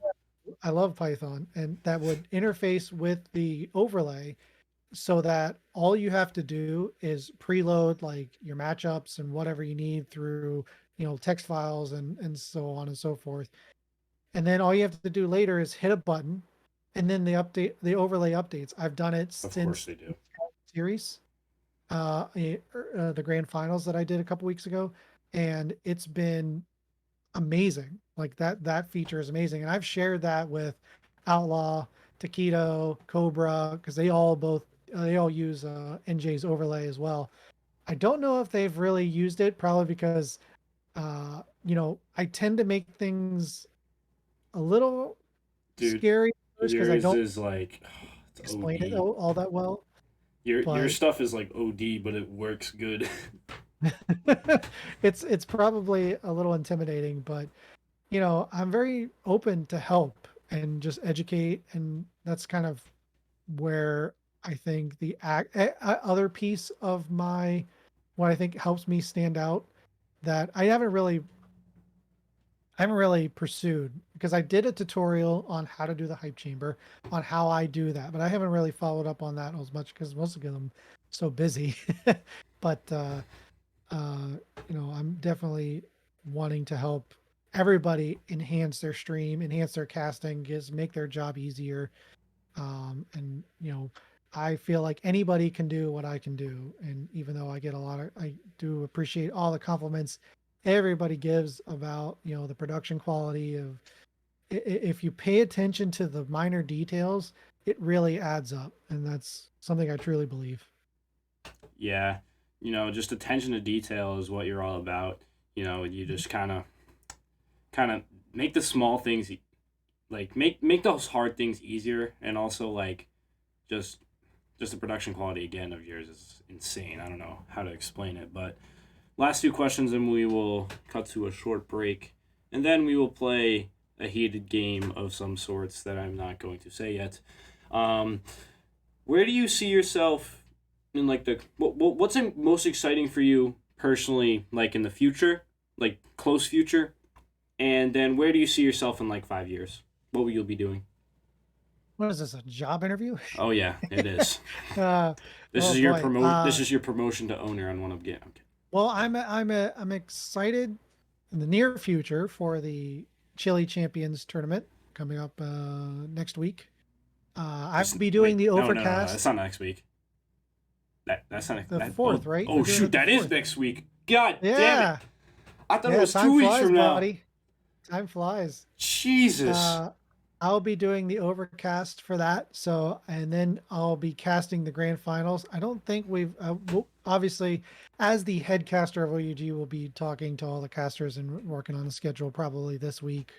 I love Python, and that would interface with the overlay so that all you have to do is preload like your matchups and whatever you need through, text files and so on and so forth. And then all you have to do later is hit a button, and then the overlay updates. I've done it Of course since they do. series, the grand finals that I did a couple weeks ago, and it's been amazing. Like that feature is amazing, and I've shared that with Outlaw, Taquito, Cobra, because they all use NJ's overlay as well. I don't know if they've really used it, probably because I tend to make things a little Dude, scary at first because I yours don't is like it's explain it OD. all that well. Your But stuff is like OD, but it works good. it's probably a little intimidating, but I'm very open to help and just educate, and that's kind of where I think the other piece of my what I think helps me stand out that I haven't really pursued because I did a tutorial on how to do the hype chamber, on how I do that, but I haven't really followed up on that as much because most of them so busy. But uh, I'm definitely wanting to help everybody enhance their stream, enhance their casting, make their job easier. And I feel like anybody can do what I can do. And even though I do appreciate all the compliments everybody gives about, the production quality of, if you pay attention to the minor details, it really adds up. And that's something I truly believe. Yeah, just attention to detail is what you're all about. You just kind of make the small things like make those hard things easier, and also like just just the production quality again of yours is insane. I don't know how to explain it, but last two questions and we will cut to a short break, and then we will play a heated game of some sorts that I'm not going to say yet. Um, where do you see yourself in like what's most exciting for you personally, like in the future, like close future, and then where do you see yourself in like 5 years? What will you be doing? What is this, a job interview? Oh yeah, it is. uh, This oh is your boy. promote. This is your promotion to owner on one of game. Okay. Well, I'm excited in the near future for the Chile Champions tournament coming up next week. I will be doing Wait, the no. That's overcast not next week. That's not the that. fourth, right? We're Oh doing shoot, it the that is fourth. next week. God damn it! Yeah, I thought it yeah. was Time 2 weeks flies, from now. buddy. Time flies. Jesus. Uh, I'll be doing the overcast for that. So, and then I'll be casting the grand finals. I don't think obviously, as the head caster of OUG, will be talking to all the casters and working on the schedule probably this week.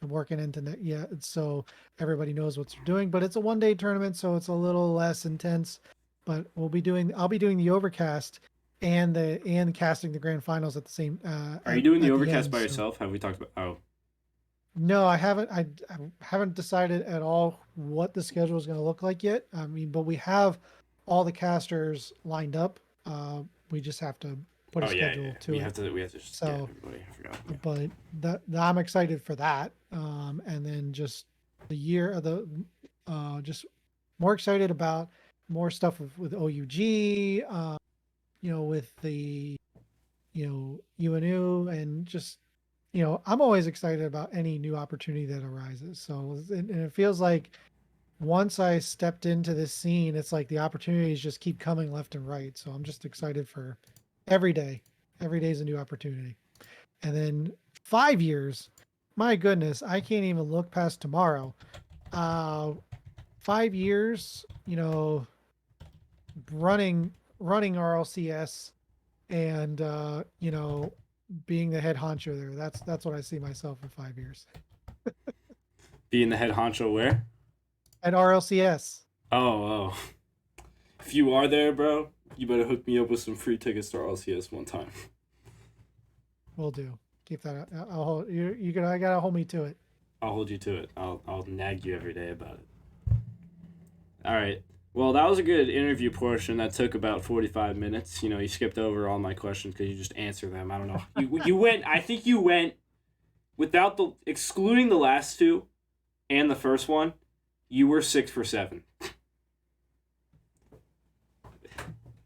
I'm working into that. Yeah. So everybody knows what they're doing, but it's a 1 day tournament. So it's a little less intense, but I'll be doing the overcast and casting the grand finals at the same, Are you doing the at the overcast end. by So. yourself? Have we talked about? Oh, No, I haven't. I haven't decided at all what the schedule is going to look like yet. I mean, but we have all the casters lined up. We just have to put a oh yeah, schedule yeah. to it. We have to just get So, everybody. I forgot. Yeah. but I'm excited for that. And then just the year of the, just more excited about more stuff with OUG. With the UNU and just I'm always excited about any new opportunity that arises. So, and it feels like once I stepped into this scene, it's like the opportunities just keep coming left and right. So I'm just excited for every day. Every day is a new opportunity. And then 5 years, my goodness, I can't even look past tomorrow. Uh, 5 years, running RLCS and being the head honcho there. That's what I see myself in 5 years Being the head honcho where? at RLCS. Oh. If you are there, bro, you better hook me up with some free tickets to RLCS one time. Will do. Keep that. I'll hold you. You can. I gotta hold me to it. I'll hold you to it. I'll nag you every day about it. All right. Well, that was a good interview portion. That took about 45 minutes. You skipped over all my questions because you just answered them. I don't know. You went. I think you went without the excluding the last two and the first one. You were 6 for 7.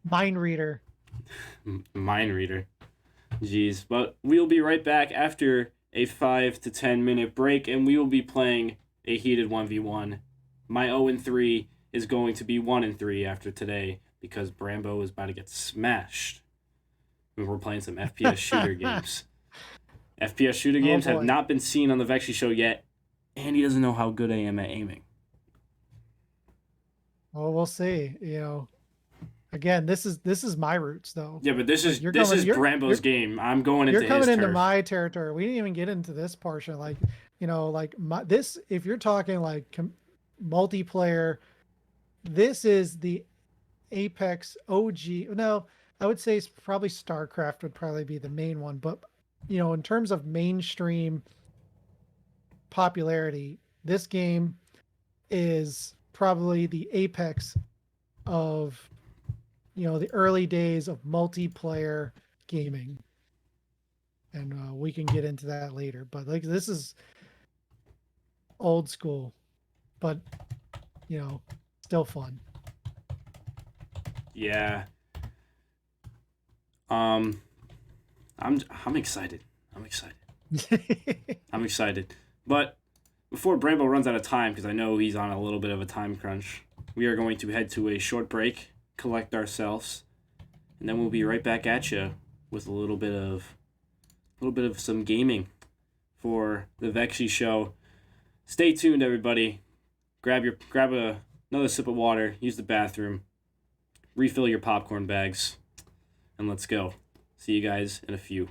Mind reader. Mind reader. Jeez. But we'll be right back after a 5 to 10 minute break, and we will be playing a heated 1v1. My 0-3 is going to be 1-3 after today because Brambo is about to get smashed. We're playing some FPS shooter games. FPS shooter games have not been seen on the VEXY show yet, and he doesn't know how good I am at aiming. Well, we'll see. Again, this is my roots though. Yeah, but this is Brambo's game. I'm going into You're coming his into turf. my territory. We didn't even get into this portion. Like, like this, if you're talking like multiplayer, this is the Apex OG. No, I would say it's probably StarCraft would probably be the main one, but in terms of mainstream popularity, this game is probably the apex of the early days of multiplayer gaming, and we can get into that later. But like this is old school, but you know, still fun. Yeah. Um, I'm excited. I'm excited. I'm excited. But before Brambo runs out of time, because I know he's on a little bit of a time crunch, we are going to head to a short break, collect ourselves, and then we'll be right back at you with a little bit of some gaming for the VEXY show. Stay tuned, everybody. Another sip of water, use the bathroom, refill your popcorn bags, and let's go. See you guys in a few.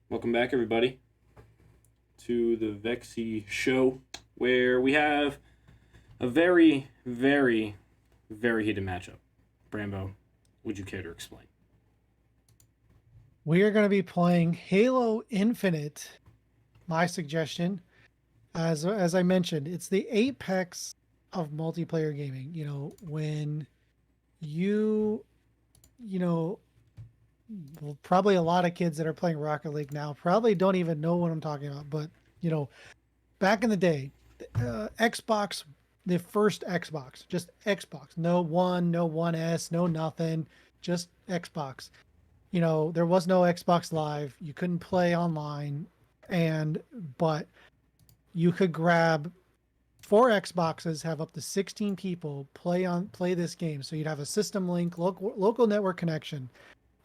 Welcome back, everybody, to the VEXY show, where we have a very, very, very heated matchup. Brambo, would you care to explain? We are going to be playing Halo Infinite. My suggestion, as I mentioned, it's the apex of multiplayer gaming. When you, you know, probably a lot of kids that are playing Rocket League now probably don't even know what I'm talking about. But you know, back in the day, Xbox, the first Xbox, just Xbox, no one, no 1S, no nothing, just Xbox. There was no Xbox Live. You couldn't play online, but you could grab four Xboxes, have up to 16 people play this game. So you'd have a system link, local network connection.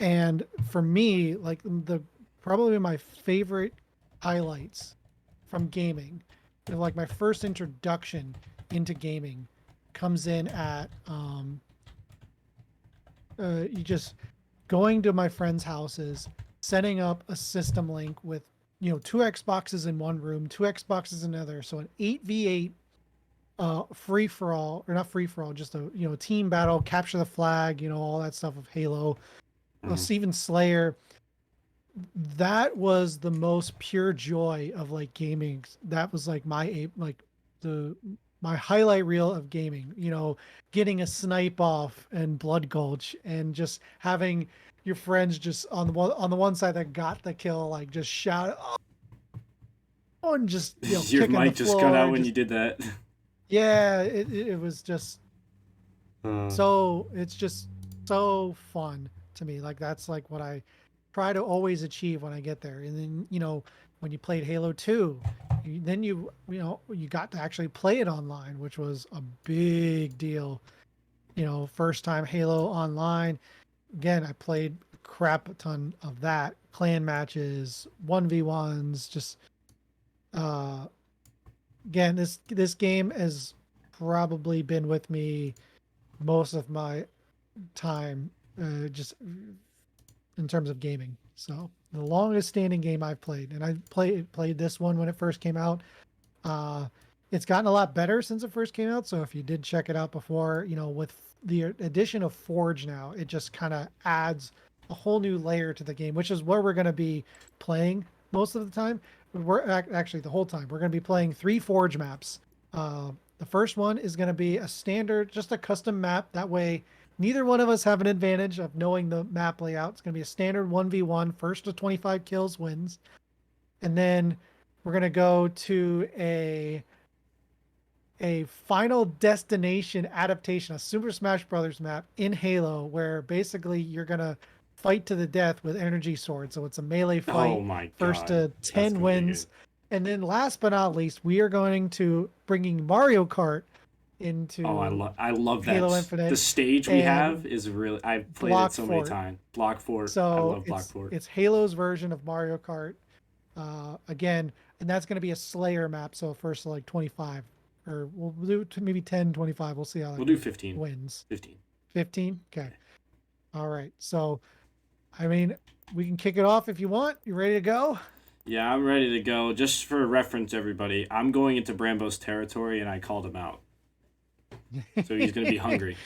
And for me, like the probably my favorite highlights from gaming, like my first introduction into gaming comes in at you just going to my friends' houses, setting up a system link with two Xboxes in one room, two Xboxes in another, so an 8v8 free for all, or not free for all, just a team battle, capture the flag, all that stuff of Halo, Mm-hmm. Steven Slayer. That was the most pure joy of like gaming. That was like the my highlight reel of gaming. Getting a snipe off and Blood Gulch, and just having your friends just on the one side that got the kill, like just shout oh, and just Your kicking the mic just cut floor, out when you just did that. yeah, it was just Uh, so it's just so fun to me. Like that's like what I try to always achieve when I get there. And then when you played Halo 2, then you got to actually play it online, which was a big deal. First time Halo online. Again, I played a crap ton of that. Clan matches, 1v1s, just uh again, this game has probably been with me most of my time, just in terms of gaming. So the longest standing game I've played, and I played this one when it first came out. Uh, it's gotten a lot better since it first came out. So if you did check it out before, with the addition of Forge now, it just kind of adds a whole new layer to the game, which is where we're going to be playing most of the time. We're actually the whole time we're going to be playing 3 Forge maps. The first one is going to be a standard, just a custom map. That way, neither one of us have an advantage of knowing the map layout. It's going to be a standard 1v1. First to 25 kills wins. And then we're going to go to a Final Destination adaptation, a Super Smash Brothers map in Halo, where basically you're gonna fight to the death with energy swords. So it's a melee oh fight, my first god, to that's 10 gonna be good. wins. And then last but not least, we are going to bringing Mario Kart Oh, into I love that. Halo The Infinite stage we have and is really. I've played it Block so many Fort. times. Block Fort. I So love Block it's Fort. it's Halo's version of Mario Kart, again, and that's going to be a Slayer map. So first to like 25, or we'll do to maybe 10, 25. We'll see how We'll that do 15. wins. 15. 15. Okay. Yeah. All right. So, I mean, we can kick it off if you want. You ready to go? Yeah, I'm ready to go. Just for reference, everybody, I'm going into Brambo's territory and I called him out. So he's going to be hungry.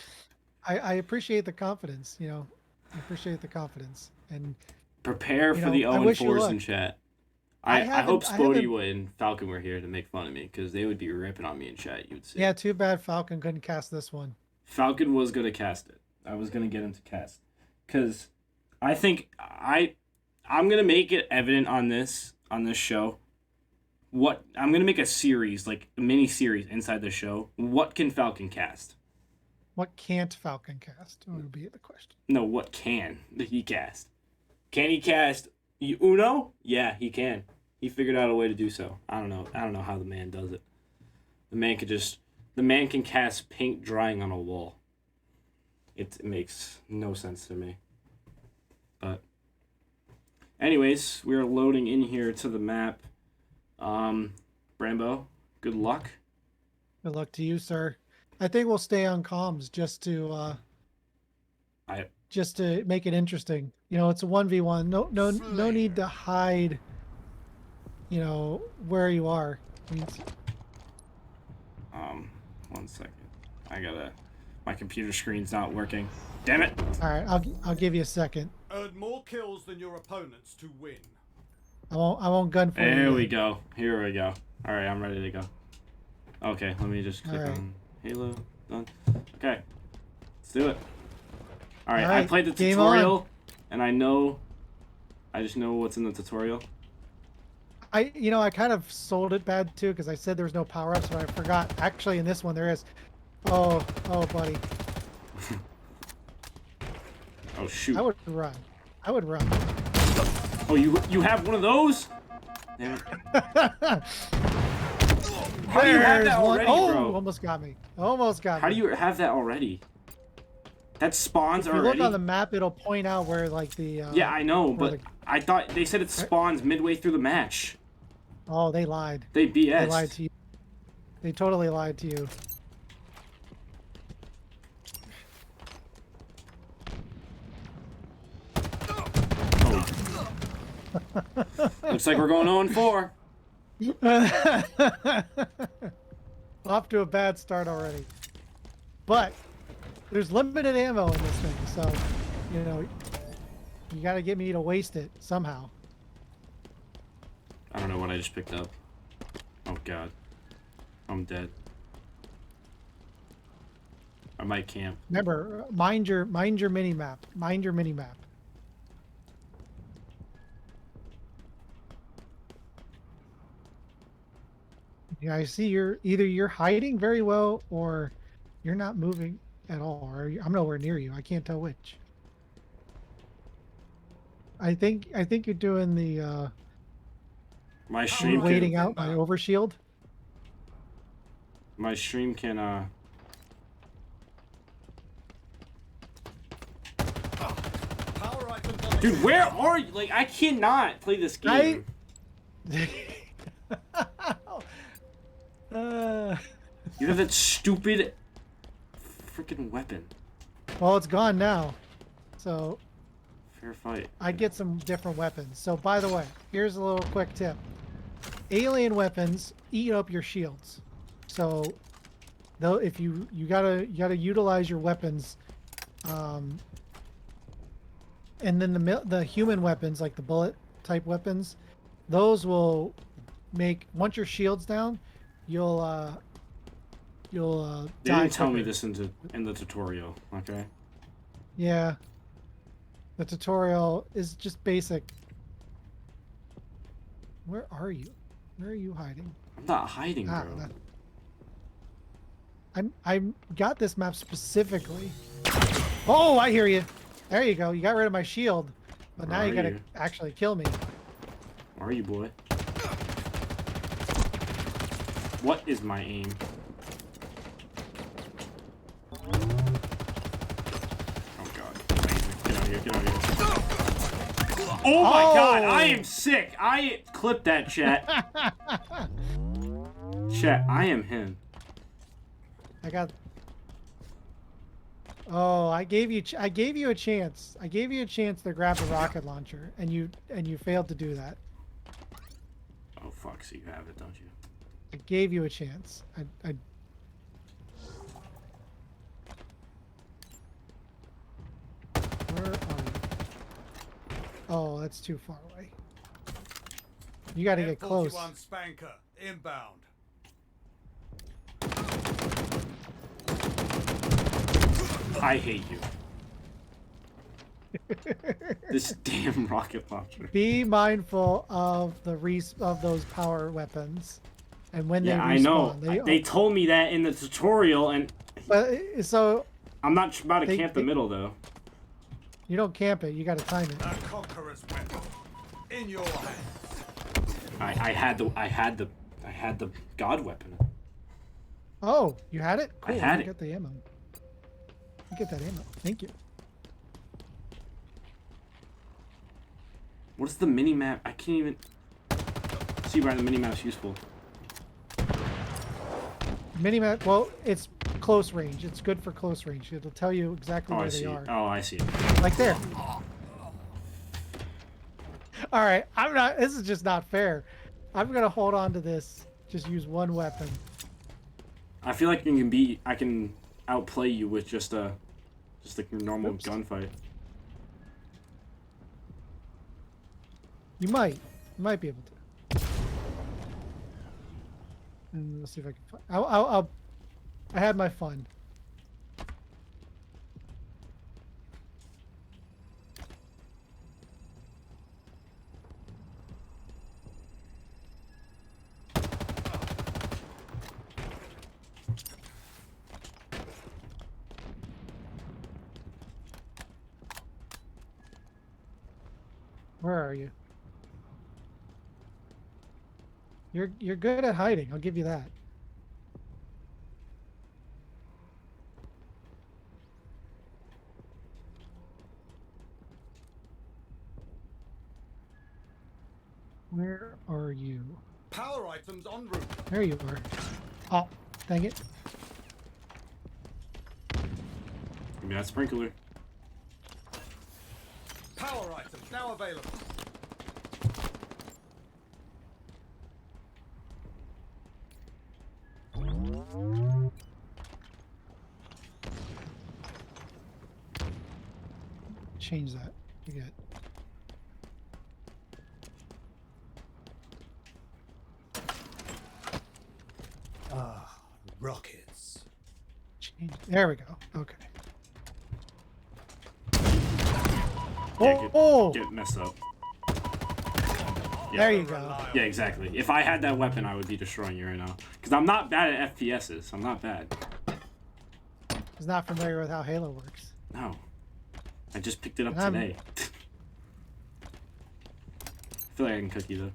I appreciate the confidence. I appreciate the confidence, and Prepare for the I 0 and wish you 4s in luck. chat. I I hope haven't. I haven't. Spody and Falcon were here to make fun of me because they would be ripping on me in chat, you'd see. Yeah. Too bad Falcon couldn't cast this one. Falcon was going to cast it. I was going to get him to cast. Because I think I'm going to make it evident on this show what I'm gonna make a series, like a mini series inside the show. What can Falcon cast? What can't Falcon cast? Would be the question. No, what can he cast? Can he cast Uno? Yeah, he can. He figured out a way to do so. I don't know. I don't know how the man does it. The man can cast paint drying on a wall. It makes no sense to me. But anyways, we're loading in here to the map. Brambo, good luck. Good luck to you, sir. I think we'll stay on comms just to I just to make it interesting. You know, it's a 1v1. No need to hide. You know where you are. I mean, 1 second. I gotta. My computer screen's not working. Damn it! all right, I'll give you a second. Earn more kills than your opponents to win. I won't gun for you. There we yet. go. Here we go. All right, I'm ready to go. Okay, let me just click All right. on Halo. Done. Okay, let's do it. All right, All I right, played the game tutorial, and I just know what's in the tutorial. I kind of sold it bad too because I said there was no power ups, but I forgot. Actually, in this one there is. Oh, buddy. Oh shoot! I would run. I would run. Oh, you have one of those? Damn it! How do you have that already, Oh, bro? almost got me. Almost got me. How do you have that already? That spawns If you already? look on the map, it'll point out where like the. Yeah, I know, but the- I thought they said it spawns midway through the match. Oh, they lied. They BS. They lied to you. They totally lied to you. Looks like we're going 0-4. Off to a bad start already. But there's limited ammo in this thing, so you know you got to get me to waste it somehow. I don't know what I just picked up. Oh god. I'm dead. I might camp. Remember, mind your mini map. Mind your mini map. Yeah, I see you're hiding very well or you're not moving at all, or I'm nowhere near you. I can't tell which. I think you're doing the My stream waiting can, out my overshield. my stream can Power items on Dude, where are you? Like I cannot play this game. You have that stupid freaking weapon. Well, it's gone now. So Fair fight. I get some different weapons. So by the way, here's a little quick tip. Alien weapons eat up your shields. So though if you gotta utilize your weapons, and then the human weapons like the bullet type weapons, those will make once your shield's down, you'll They die didn't tell me quicker. this in the tutorial, okay? Yeah. The tutorial is just basic. Where are you? Where are you hiding? I'm not hiding, bro. I got this map specifically. Oh, I hear you. There you go. You got rid of my shield, but now Where you are gotta you? actually kill me. Where are you, boy? What is my aim? Oh god. Get out of here, get out of here. Oh my god, I am sick. I clipped that, chat. Chat, I am him. I got. Oh, I gave you a chance. I gave you a chance to grab the rocket launcher, and you failed to do that. Oh fuck, so you have it, don't you? I gave you a chance. I Where are you? Oh, that's too far away. You got to get close. M41 Spanker inbound. I hate you. This damn rocket launcher. Be mindful of of those power weapons, and when Yeah, they respawn. I know. They told me that in the tutorial, and But so I'm not about to They- camp the middle though. you don't camp it. You got to time it. A conqueror's weapon in your hand. I had the god weapon. Oh, you had it. Cool. had you it. Get the ammo. You get that ammo. Thank you. What is the mini map? I can't even see why the mini map's useful. Minimap. Well, it's close range. It's good for close range. It'll tell you exactly Oh, I where they see. are. Oh, I see. Like there. All right, I'm not. This is just not fair. I'm gonna hold on to this. Just use one weapon. I feel like I can outplay you with just a normal Oops. gunfight. You might be able to. And let's see if I can. I had my fun. Where are you? You're good at hiding. I'll give you that. Where are you? Power items en route. There you are. Oh, dang it. Give me that sprinkler. Power items now available. Change that. You get. Ah, rockets. Change. There we go. Okay. Yeah, Oh, get messed up. Yeah. there you go. Yeah, exactly. If I had that weapon, I would be destroying you right now. Because I'm not bad at FPSs. I'm not bad. He's not familiar with how Halo works. No. I just picked it up And I'm- today. I feel like I can cook you, though.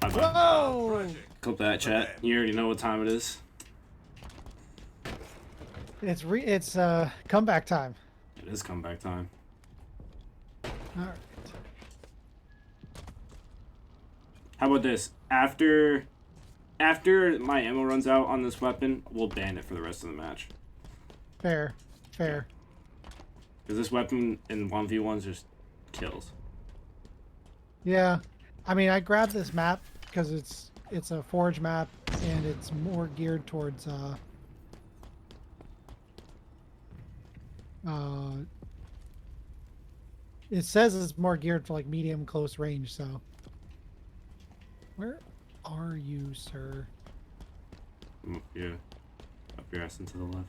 Bye-bye. Whoa! Clip that, chat. You already know what time it is. It's comeback time. It is comeback time. All right. How about this? After my ammo runs out on this weapon, we'll ban it for the rest of the match. Fair. Because this weapon in 1v1s just kills. Yeah. I mean, I grabbed this map because it's a forge map and it's more geared towards it says it's more geared for like medium close range, so where are you, sir? I'm up here. Up your ass and to the left.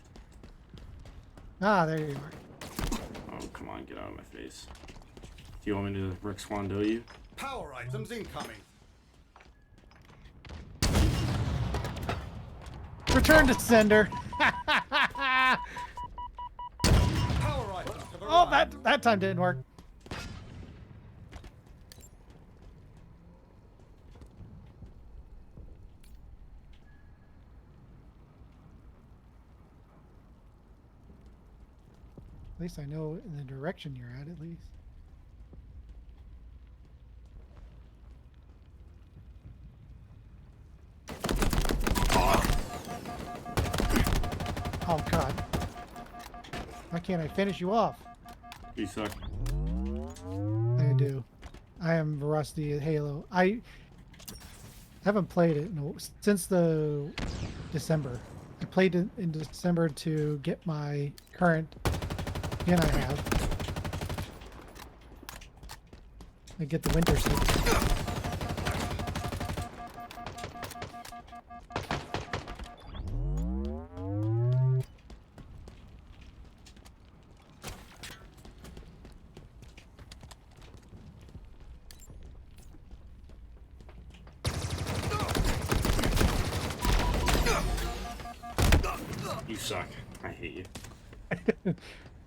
Ah, there you are. Oh, come on, get out of my face. Do you want me to Rick Swando you? Power items incoming. Return to sender. Power items have Oh, arrived. that time didn't work. At least I know in the direction you're at least. Oh god. Why can't I finish you off? You suck. I do. I am rusty at Halo. I haven't played it since the December. I played it in December to get my current skin I have. I get the winter suit. You suck. I hate you.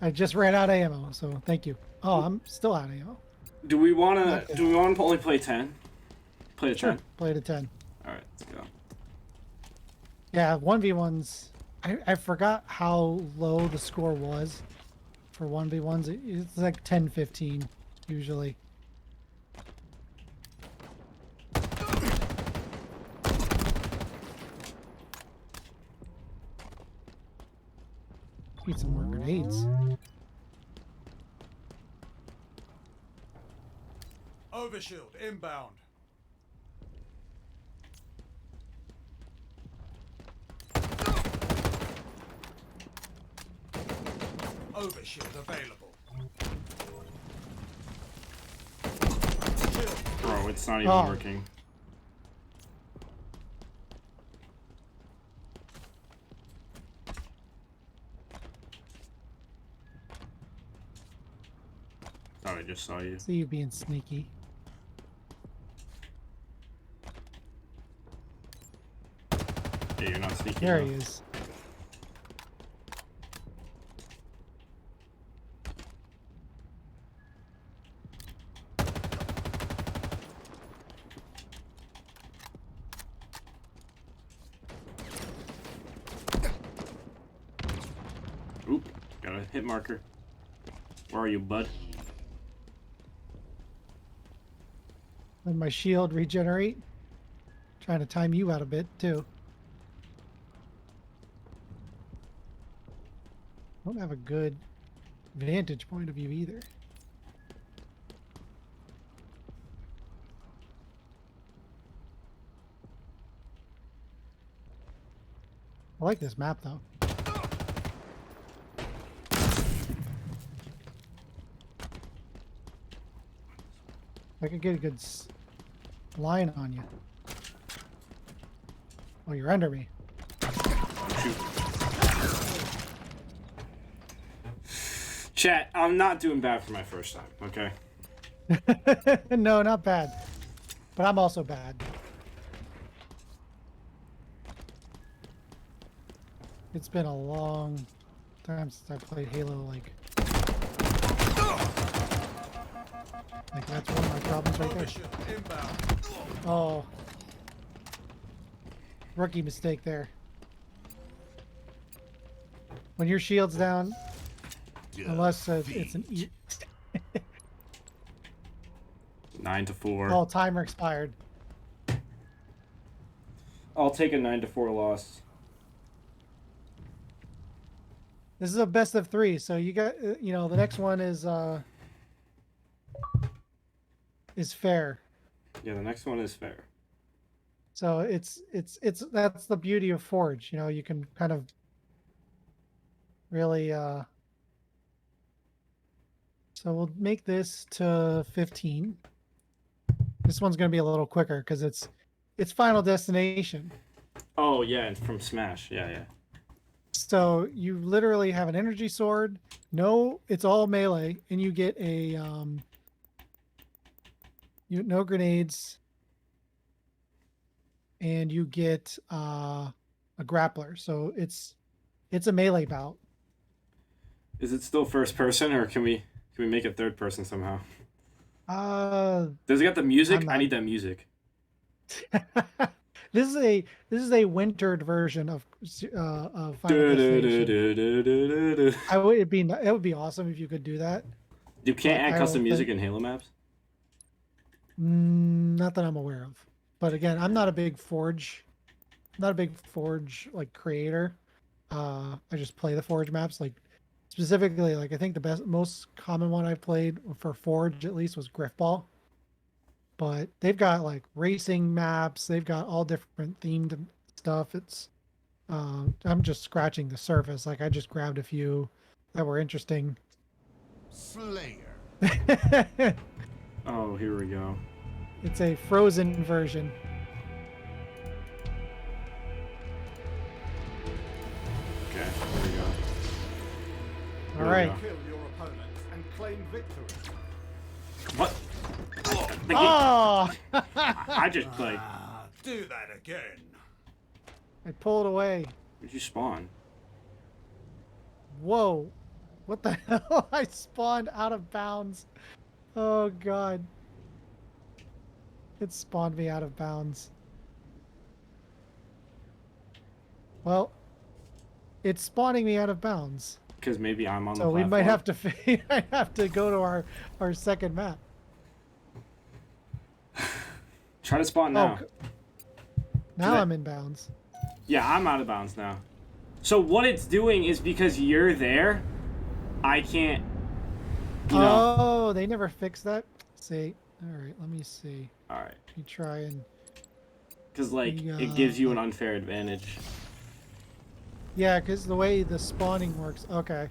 I just ran out of ammo, so thank you. Oh, I'm still out of ammo. Do we wanna Okay. only play 10? Play a 10? Played a 10. Alright, let's go. Yeah, 1v1s. I forgot how low the score was for 1v1s. It's like 10-15 usually. Need some more grenades. Overshield inbound. Overshield available. Shield. Bro, it's not even Oh. working. Thought I just saw you. See you being sneaky. Yeah, you're not sneaky There he enough. is. Oop, got a hit marker. Where are you, bud? Let my shield regenerate. Trying to time you out a bit too. Don't have a good vantage point of view either. I like this map though. I could get a good line on you. Oh, you're under me. Shoot. Chat, I'm not doing bad for my first time, okay? No, not bad. But I'm also bad. It's been a long time since I played Halo, like that's one of my problems right there. Overshield inbound. Oh. Rookie mistake there. When your shield's down, unless it's an 9 to 4. oh, timer expired. I'll take a 9 to 4 loss. This is a best of 3, so you got the next one is fair. Yeah, the next one is fair. So it's that's the beauty of Forge. You can kind of really so we'll make this to 15. This one's going to be a little quicker because it's Final Destination. Oh, yeah, and from Smash. Yeah, yeah. So you literally have an energy sword. No, it's all melee, and you get a no grenades, and you get a grappler. So it's a melee bout. Is it still first person, or can we make it third person somehow? Does it got the music? I need that music. This is a wintered version of Final Destination. It would be awesome if you could do that. You can't add custom music in Halo maps? Not that I'm aware of. But again, I'm not a big Forge like creator. I just play the Forge maps. Like specifically, like I think the most common one I've played for Forge at least was Griffball. But they've got like racing maps. They've got all different themed stuff. It's I'm just scratching the surface. Like I just grabbed a few that were interesting. Slayer. Oh, here we go. It's a frozen version. Okay, here we go. All right. Kill your opponents and claim victory. What? Oh! I just like. Do that again. I pulled away. Where'd you spawn? Whoa. What the hell? I spawned out of bounds. Oh, God. It spawned me out of bounds. Well, it's spawning me out of bounds. Because maybe I'm on the So we platform. might have to go to our second map. Try to spawn now. Now I'm in bounds. Yeah, I'm out of bounds now. So what it's doing is because you're there, I can't. You know. Oh, they never fixed that. See, all right. Let me see. All right. You try and. Because like We, it gives you an unfair advantage. Yeah, because the way the spawning works. Okay.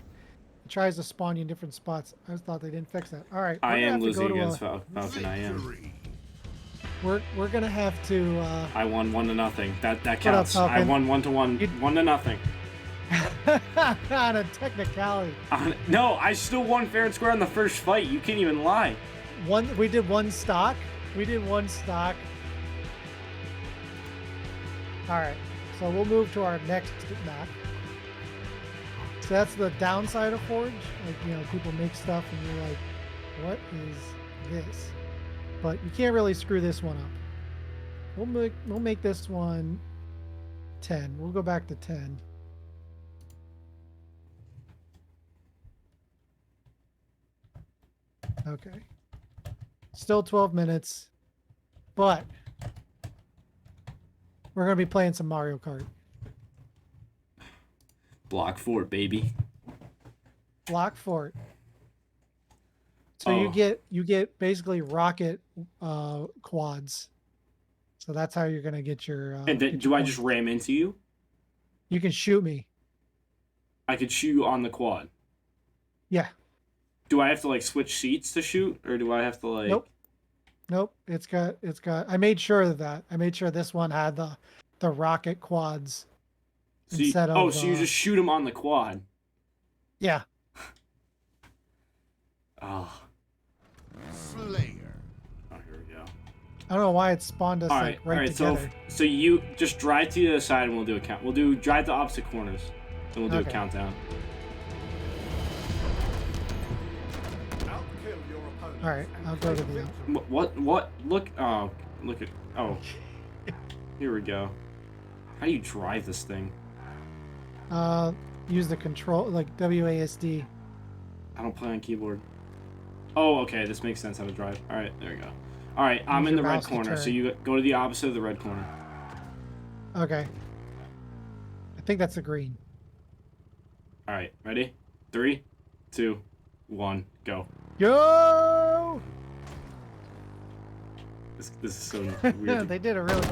It tries to spawn you in different spots. I just thought they didn't fix that. All right. I We're gonna am have to losing go to against a. Falcon. I am. Victory. We're gonna have to. I won 1-0. That up, counts. I Falcon? won 1-1. You- 1-0. On a technicality. No, I still won fair and square on the first fight. You can't even lie. We did one stock. We did one stock. All right. So we'll move to our next map. So that's the downside of Forge. Like, you know, people make stuff and you're like, what is this? But you can't really screw this one up. We'll make this one 10. We'll go back to 10. Okay. Still 12 minutes. But we're going to be playing some Mario Kart. Block fort, baby. Block fort. So Oh. you get basically rocket quads. So that's how you're gonna get your. And then, get do your I just points. ram into you? You can shoot me. I could shoot you on the quad. Yeah. Do I have to like switch seats to shoot, or do I have to like? Nope. Nope. It's got. I made sure of that. I made sure this one had the rocket quads. So you, instead of. so you just shoot him on the quad. Yeah. Oh. Slayer. Oh, here we go. I don't know why it spawned us All like right. right together. So you just drive to the other side, and we'll do a count. We'll drive to opposite corners, and we'll do a Okay. countdown. Outkill your opponent. All right, and I'll go to claim the- victory. What? Look. Oh, look at. Oh. Here we go. How do you drive this thing? Use the control like WASD. I don't play on keyboard. Oh, okay. This makes sense how to drive. All right, there we go. All right, I'm Use in your the red mouse to corner, so turn. you go to the opposite of the red corner. Okay. I think that's the green. All right, ready? 3, 2, 1, go. Yo! This is so weird. They did a really.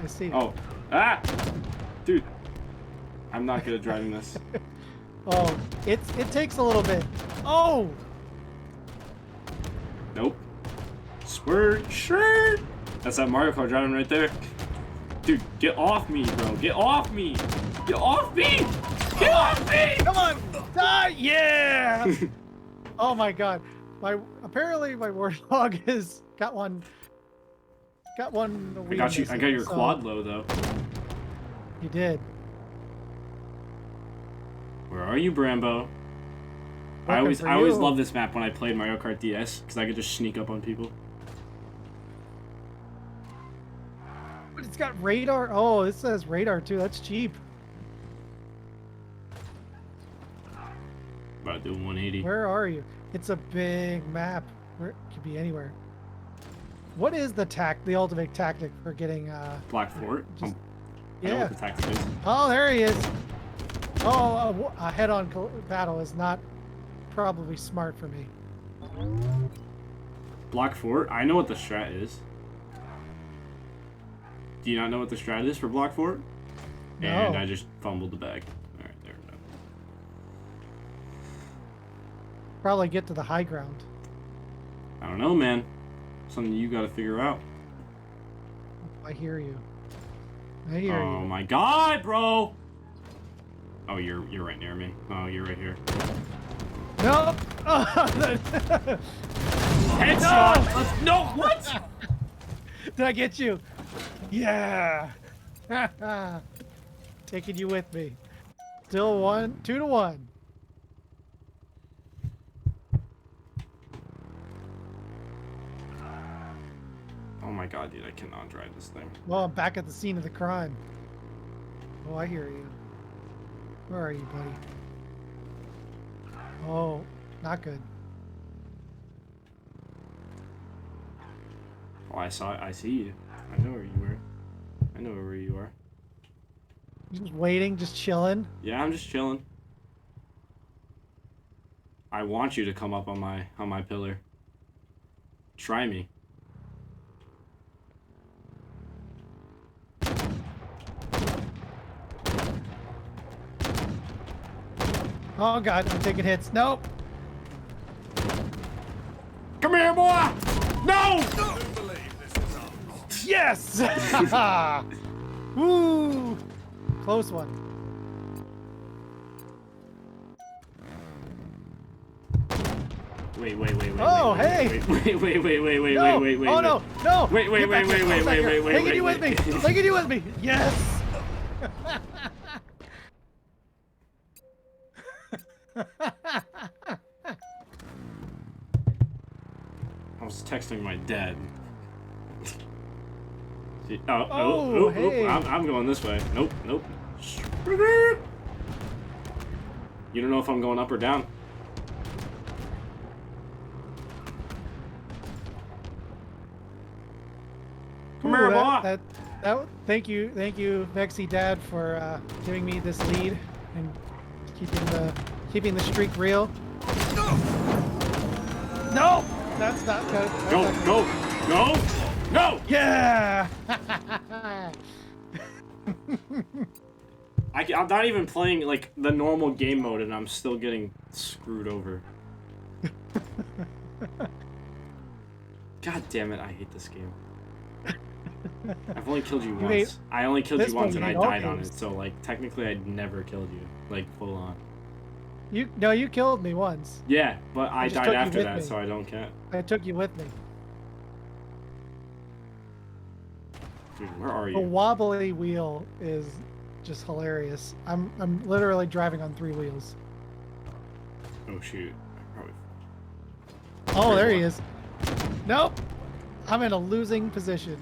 I see. Oh, dude, I'm not good at driving this. Oh, it takes a little bit. Oh, Nope. Squirt, shirt. That's that Mario Kart driving right there. Dude, get off me, bro. Get off me. Get off me. Get off me. come on! Die! Yeah! Oh my God! Apparently my warthog has got one. Got one. I got you. I got your so- quad low though. You did. Where are you, Brambo? I Looking always for you. loved this map when I played Mario Kart DS because I could just sneak up on people. But it's got radar. Oh, it says radar too. That's cheap. About to do 180. Where are you? It's a big map. Where it could be anywhere. What is the ultimate tactic for getting Black Fort. Just- I know yeah. what the tactic is. Oh, there he is. Oh, a head-on battle is not probably smart for me. Block Fort? I know what the strat is. Do you not know what the strat is for Block Fort? No. And I just fumbled the bag. Alright, there we go. Probably get to the high ground. I don't know, man. Something you gotta figure out. I hear you. I hear Oh you. my god, bro! Oh, you're right near me. Oh, you're right here. Nope. Headshot! Let's, no, what? Did I get you? Yeah. Taking you with me. Still 2-1. Oh my god, dude, I cannot drive this thing. Well, I'm back at the scene of the crime. Oh, I hear you. Where are you, buddy? Oh, not good. Oh, I see you. I know where you were. I know where you are. Just waiting, just chilling. Yeah, I'm just chilling. I want you to come up on my pillar. Try me. Oh god, I'm taking hits. Nope. Come here, boy! No! I do believe this is ours. Yes! Woo! Close one. Wait. Oh, hey! Wait. No! Wait. Oh no! No! Wait. Get back here, get back here. Taking you with me! wait. Taking you with me! Yes! I was texting my dad. Oh, hey. I'm going this way. Nope. You don't know if I'm going up or down. Come here, boy. Thank you, VEXY Dad, for giving me this lead and keeping the streak real. No, that's not good. Go! Yeah. I'm not even playing like the normal game mode, and I'm still getting screwed over. God damn it! I hate this game. I've only killed you once. I only killed you once, and I died on it. So like technically, I'd never killed you, like full on. You killed me once. Yeah, but I just died took you after with that, me. so I don't count. I took you with me. Dude, where are The you? wobbly wheel is just hilarious. I'm literally driving on 3 wheels. Oh shoot! Probably. Oh, there he is. Nope. I'm in a losing position.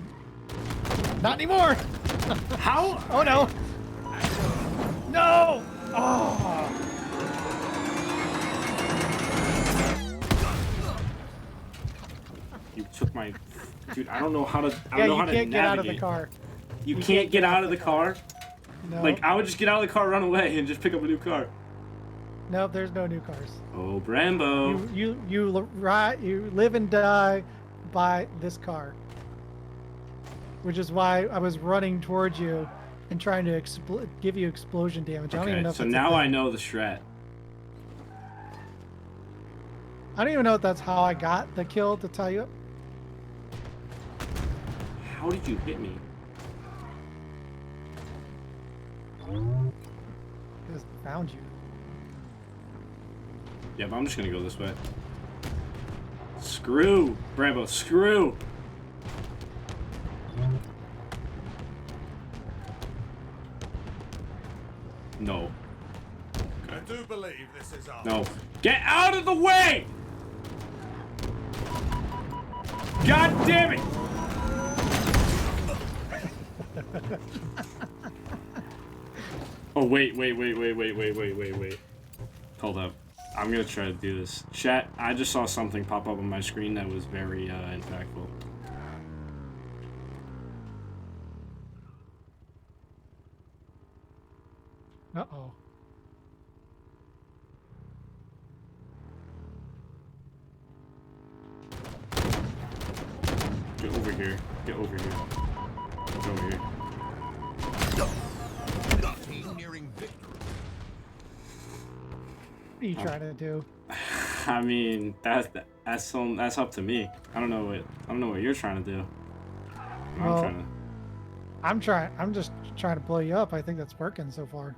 Not anymore. How? Oh no. No. Oh. You took my. Dude, I don't know how to. I Yeah, don't know you how to can't get out of the navigate. car. You can't get out of the car. No. Like I would just get out of the car, run away, and just pick up a new car. Nope, there's no new cars. Oh, Brambo. You live and die by this car. Which is why I was running towards you and trying to give you explosion damage. I don't even know Okay, if so that's a now thing. I know the strat. I don't even know if that's how I got the kill, to tell you. How did you hit me? I just found you. Yeah, but I'm just gonna go this way. Screw! Brambo, screw! No. I do believe this is ours. No. Get out of the way! God damn it! Oh, wait. Hold up. I'm gonna try to do this. Chat, I just saw something pop up on my screen that was very impactful. Uh-oh. Get over here. Get over here. Get over here. Team nearing victory. What are you trying to do? I mean, that's up to me. I don't know what you're trying to do. Well, I'm just trying to blow you up. I think that's working so far.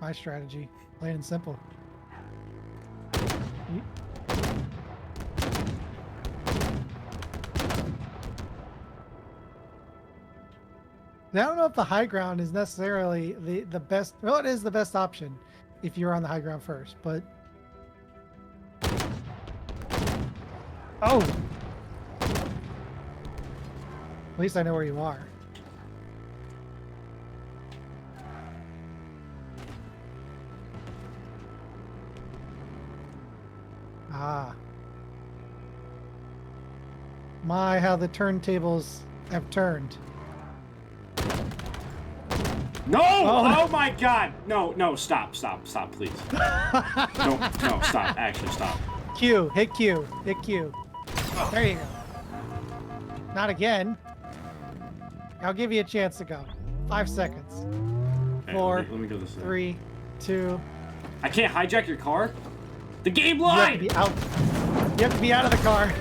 My strategy, plain and simple. I don't know if the high ground is necessarily the best. Well, it is the best option if you're on the high ground first, but. Oh! At least I know where you are. Ah. My, how the turntables have turned. No! Oh, Oh my God! No! Stop! Please! No! Stop! Actually, stop! Q. Hit Q. Hit Q. There you go. Not again. I'll give you a chance to go. 5 seconds. Okay, 4, let me go this way. 3, 2. I can't hijack your car. The game You have to lied. be out. You have to be out of the car.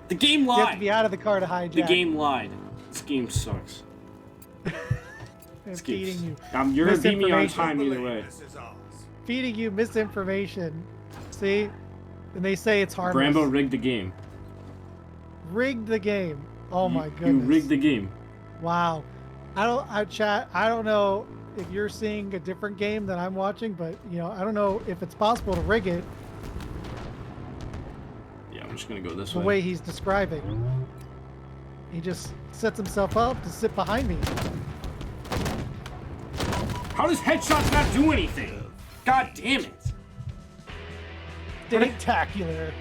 The game You have to lied. be out of the car to hijack. The game lied. This game sucks. It's This game- feeding you. You're gonna beat me on misinformation. time either Believe way. this is ours. Feeding you misinformation. See? And they say it's harmless. Brambo rigged the game. Rigged the game. Oh my You goodness. rigged the game. Wow. I don't know if you're seeing a different game than I'm watching, but I don't know if it's possible to rig it Yeah, I'm just gonna go this the way he's describing. He just sets himself up to sit behind me. How does headshots not do anything? God damn it! Spectacular.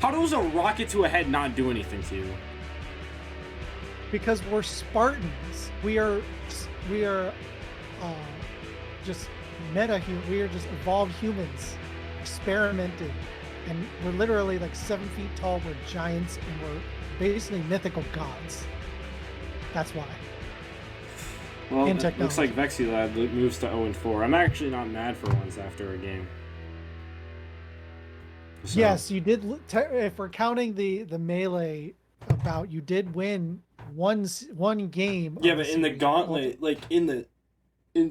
How does a rocket to a head not do anything to you? Because we're Spartans. We are just we are just evolved humans, experimented, and we're literally like 7 feet tall. We're giants, and we're basically mythical gods. That's why. Well, In it looks technology. like VEXY Lab moves to 0-4. I'm actually not mad for once after a game. So, Yes, you did. If we're counting the melee bout, you did win one game. Yeah, of but in the series. gauntlet, like in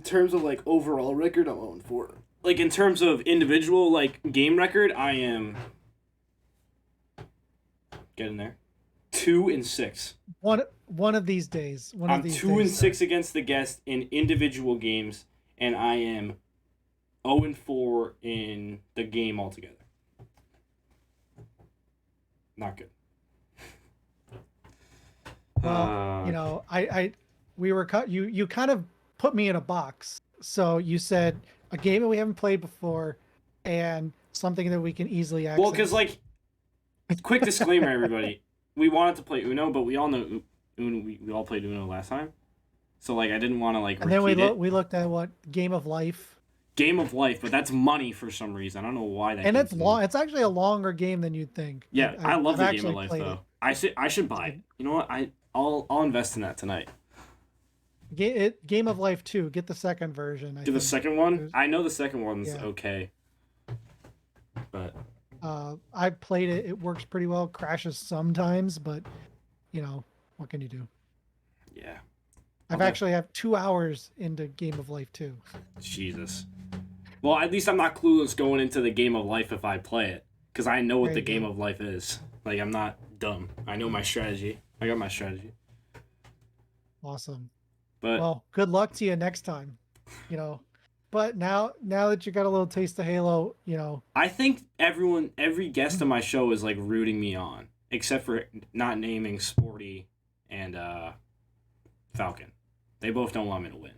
terms of like overall record, I'm 0-4. Like in terms of individual like game record, I am get in there. 2-6. One of these days. I'm 2-6 against the guest in individual games, and I am 0-4 in the game altogether. Not good. Well, we were you kind of put me in a box. So you said a game that we haven't played before, and something that we can easily access. Well, because like, quick disclaimer, everybody, we wanted to play Uno, but we all know Uno. We all played Uno last time, so like I didn't want to like. And then repeat we looked at what Game of Life. Game of Life, but that's money for some reason. I don't know why that. And game's it's long. It's actually a longer game than you'd think. Yeah, I love I've the Game of actually Life played though. it. I should buy it. You know what? I'll invest in that tonight. Game of Life 2. Get the second version. Do the second one? There's- I know the second one's Yeah. okay, but I played it. It works pretty well. Crashes sometimes, but what can you do? yeah. I've Okay. actually have 2 hours into Game of Life 2. Jesus. Well, at least I'm not clueless going into the Game of Life if I play it, because I know what There the you Game go. of Life is. Like, I'm not dumb. I know my strategy. I got my strategy. Awesome. But Well, good luck to you next time. But now that you got a little taste of Halo, I think every guest on my show is like rooting me on, except for not naming Sporty and Falcon. They both don't want me to win.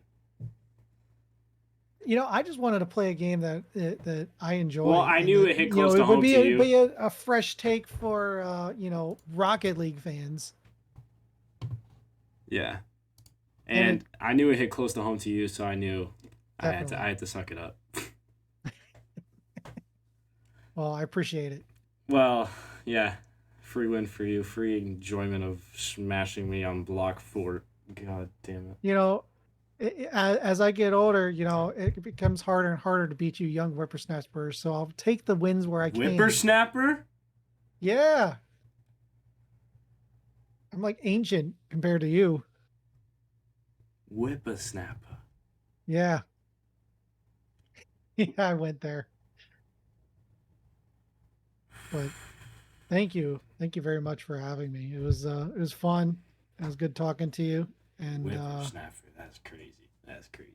I just wanted to play a game that I enjoy. Well, I and knew that, it hit close to it would home be to you. be a fresh take for Rocket League fans. Yeah. And And I knew it hit close to home to you, so I knew I Definitely. had to suck it up. Well, I appreciate it. Well, yeah. Free win for you. Free enjoyment of smashing me on block 4. God damn it. As I get older, it becomes harder and harder to beat you young whippersnappers. So I'll take the wins where I can. Whippersnapper? Yeah. I'm like ancient compared to you. Whippersnapper. Yeah. Yeah, I went there. But thank you. Thank you very much for having me. It was fun. It was good talking to you. And Whippersnapper. That's crazy. That's crazy.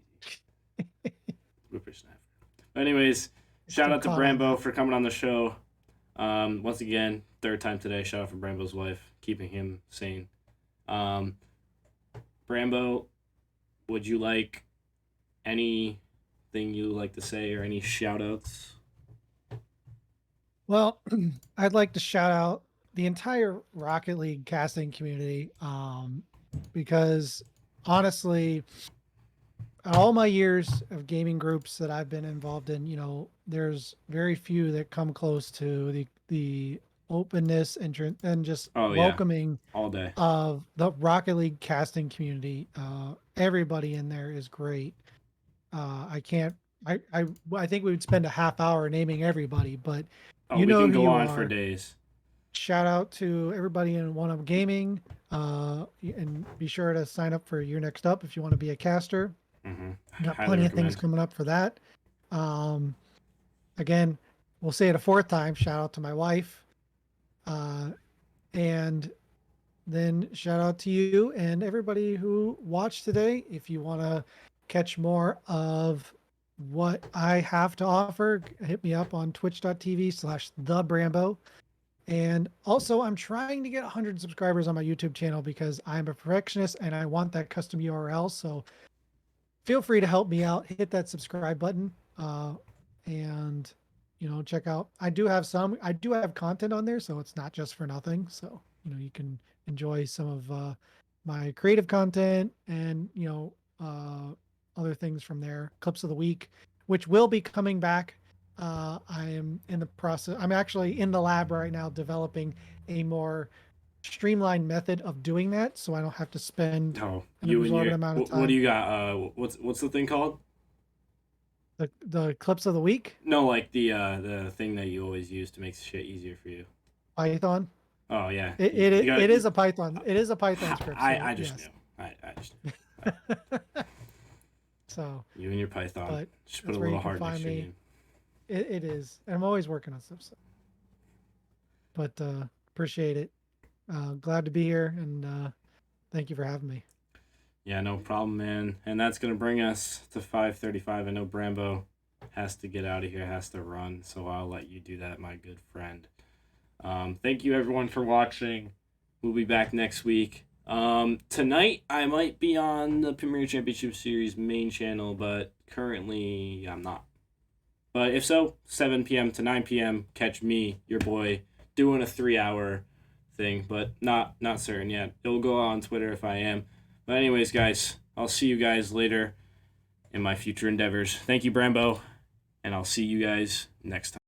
Whippersnapper. Anyways, shout out to caught on Brambo for coming on the show. Once again, third time today. Shout out for Brambo's wife, keeping him sane. Brambo, would you like anything you would like to say or any shout outs? well, I'd like to shout out the entire Rocket League casting community, because honestly, all my years of gaming groups that I've been involved in, there's very few that come close to the openness and just Oh yeah, welcoming all day. of the Rocket League casting community. Everybody in there is great. I can't. I think we would spend a half hour naming everybody, but Oh, you we know can who go you on for are. days. Shout out to everybody in One Up Gaming, and be sure to sign up for your next up if you want to be a caster. Mm-hmm. Got Highly plenty of things recommend. coming up for that. Um, Again, we'll say it a fourth time. Shout out to my wife, and then shout out to you and everybody who watched today. If you want to catch more of what I have to offer, hit me up on twitch.tv/thebrambo. And also, I'm trying to get 100 subscribers on my YouTube channel because I'm a perfectionist and I want that custom URL. So feel free to help me out. Hit that subscribe button, and check out. I do have content on there, so it's not just for nothing. So you can enjoy some of my creative content and other things from there. Clips of the week, which will be coming back. I am in the process. I'm actually in the lab right now developing a more streamlined method of doing that, so I don't have to spend Oh, an you and absorbent your amount of what do time. you got? What's the thing called? The clips of the week, No, like the thing that you always use to make shit easier for you. Python. Oh yeah, It you, it, you got. it is a Python. It is a Python script. So I just knew. yes. I just knew. So, You and your Python. but Just put that's a where little you can heart next find to your me. name. It is, and I'm always working on stuff. So, but appreciate it. Glad to be here, and thank you for having me. Yeah, no problem, man. And that's gonna bring us to 5:35. I know Brambo has to get out of here, has to run, so I'll let you do that, my good friend. Thank you everyone for watching. We'll be back next week. Tonight I might be on the Premier Championship Series main channel, but currently I'm not. But if so, 7 p.m. to 9 p.m. catch me, your boy, doing a 3-hour thing, but not certain yet. It'll go on Twitter if I am. But anyways, guys, I'll see you guys later in my future endeavors. Thank you, Brambo, and I'll see you guys next time.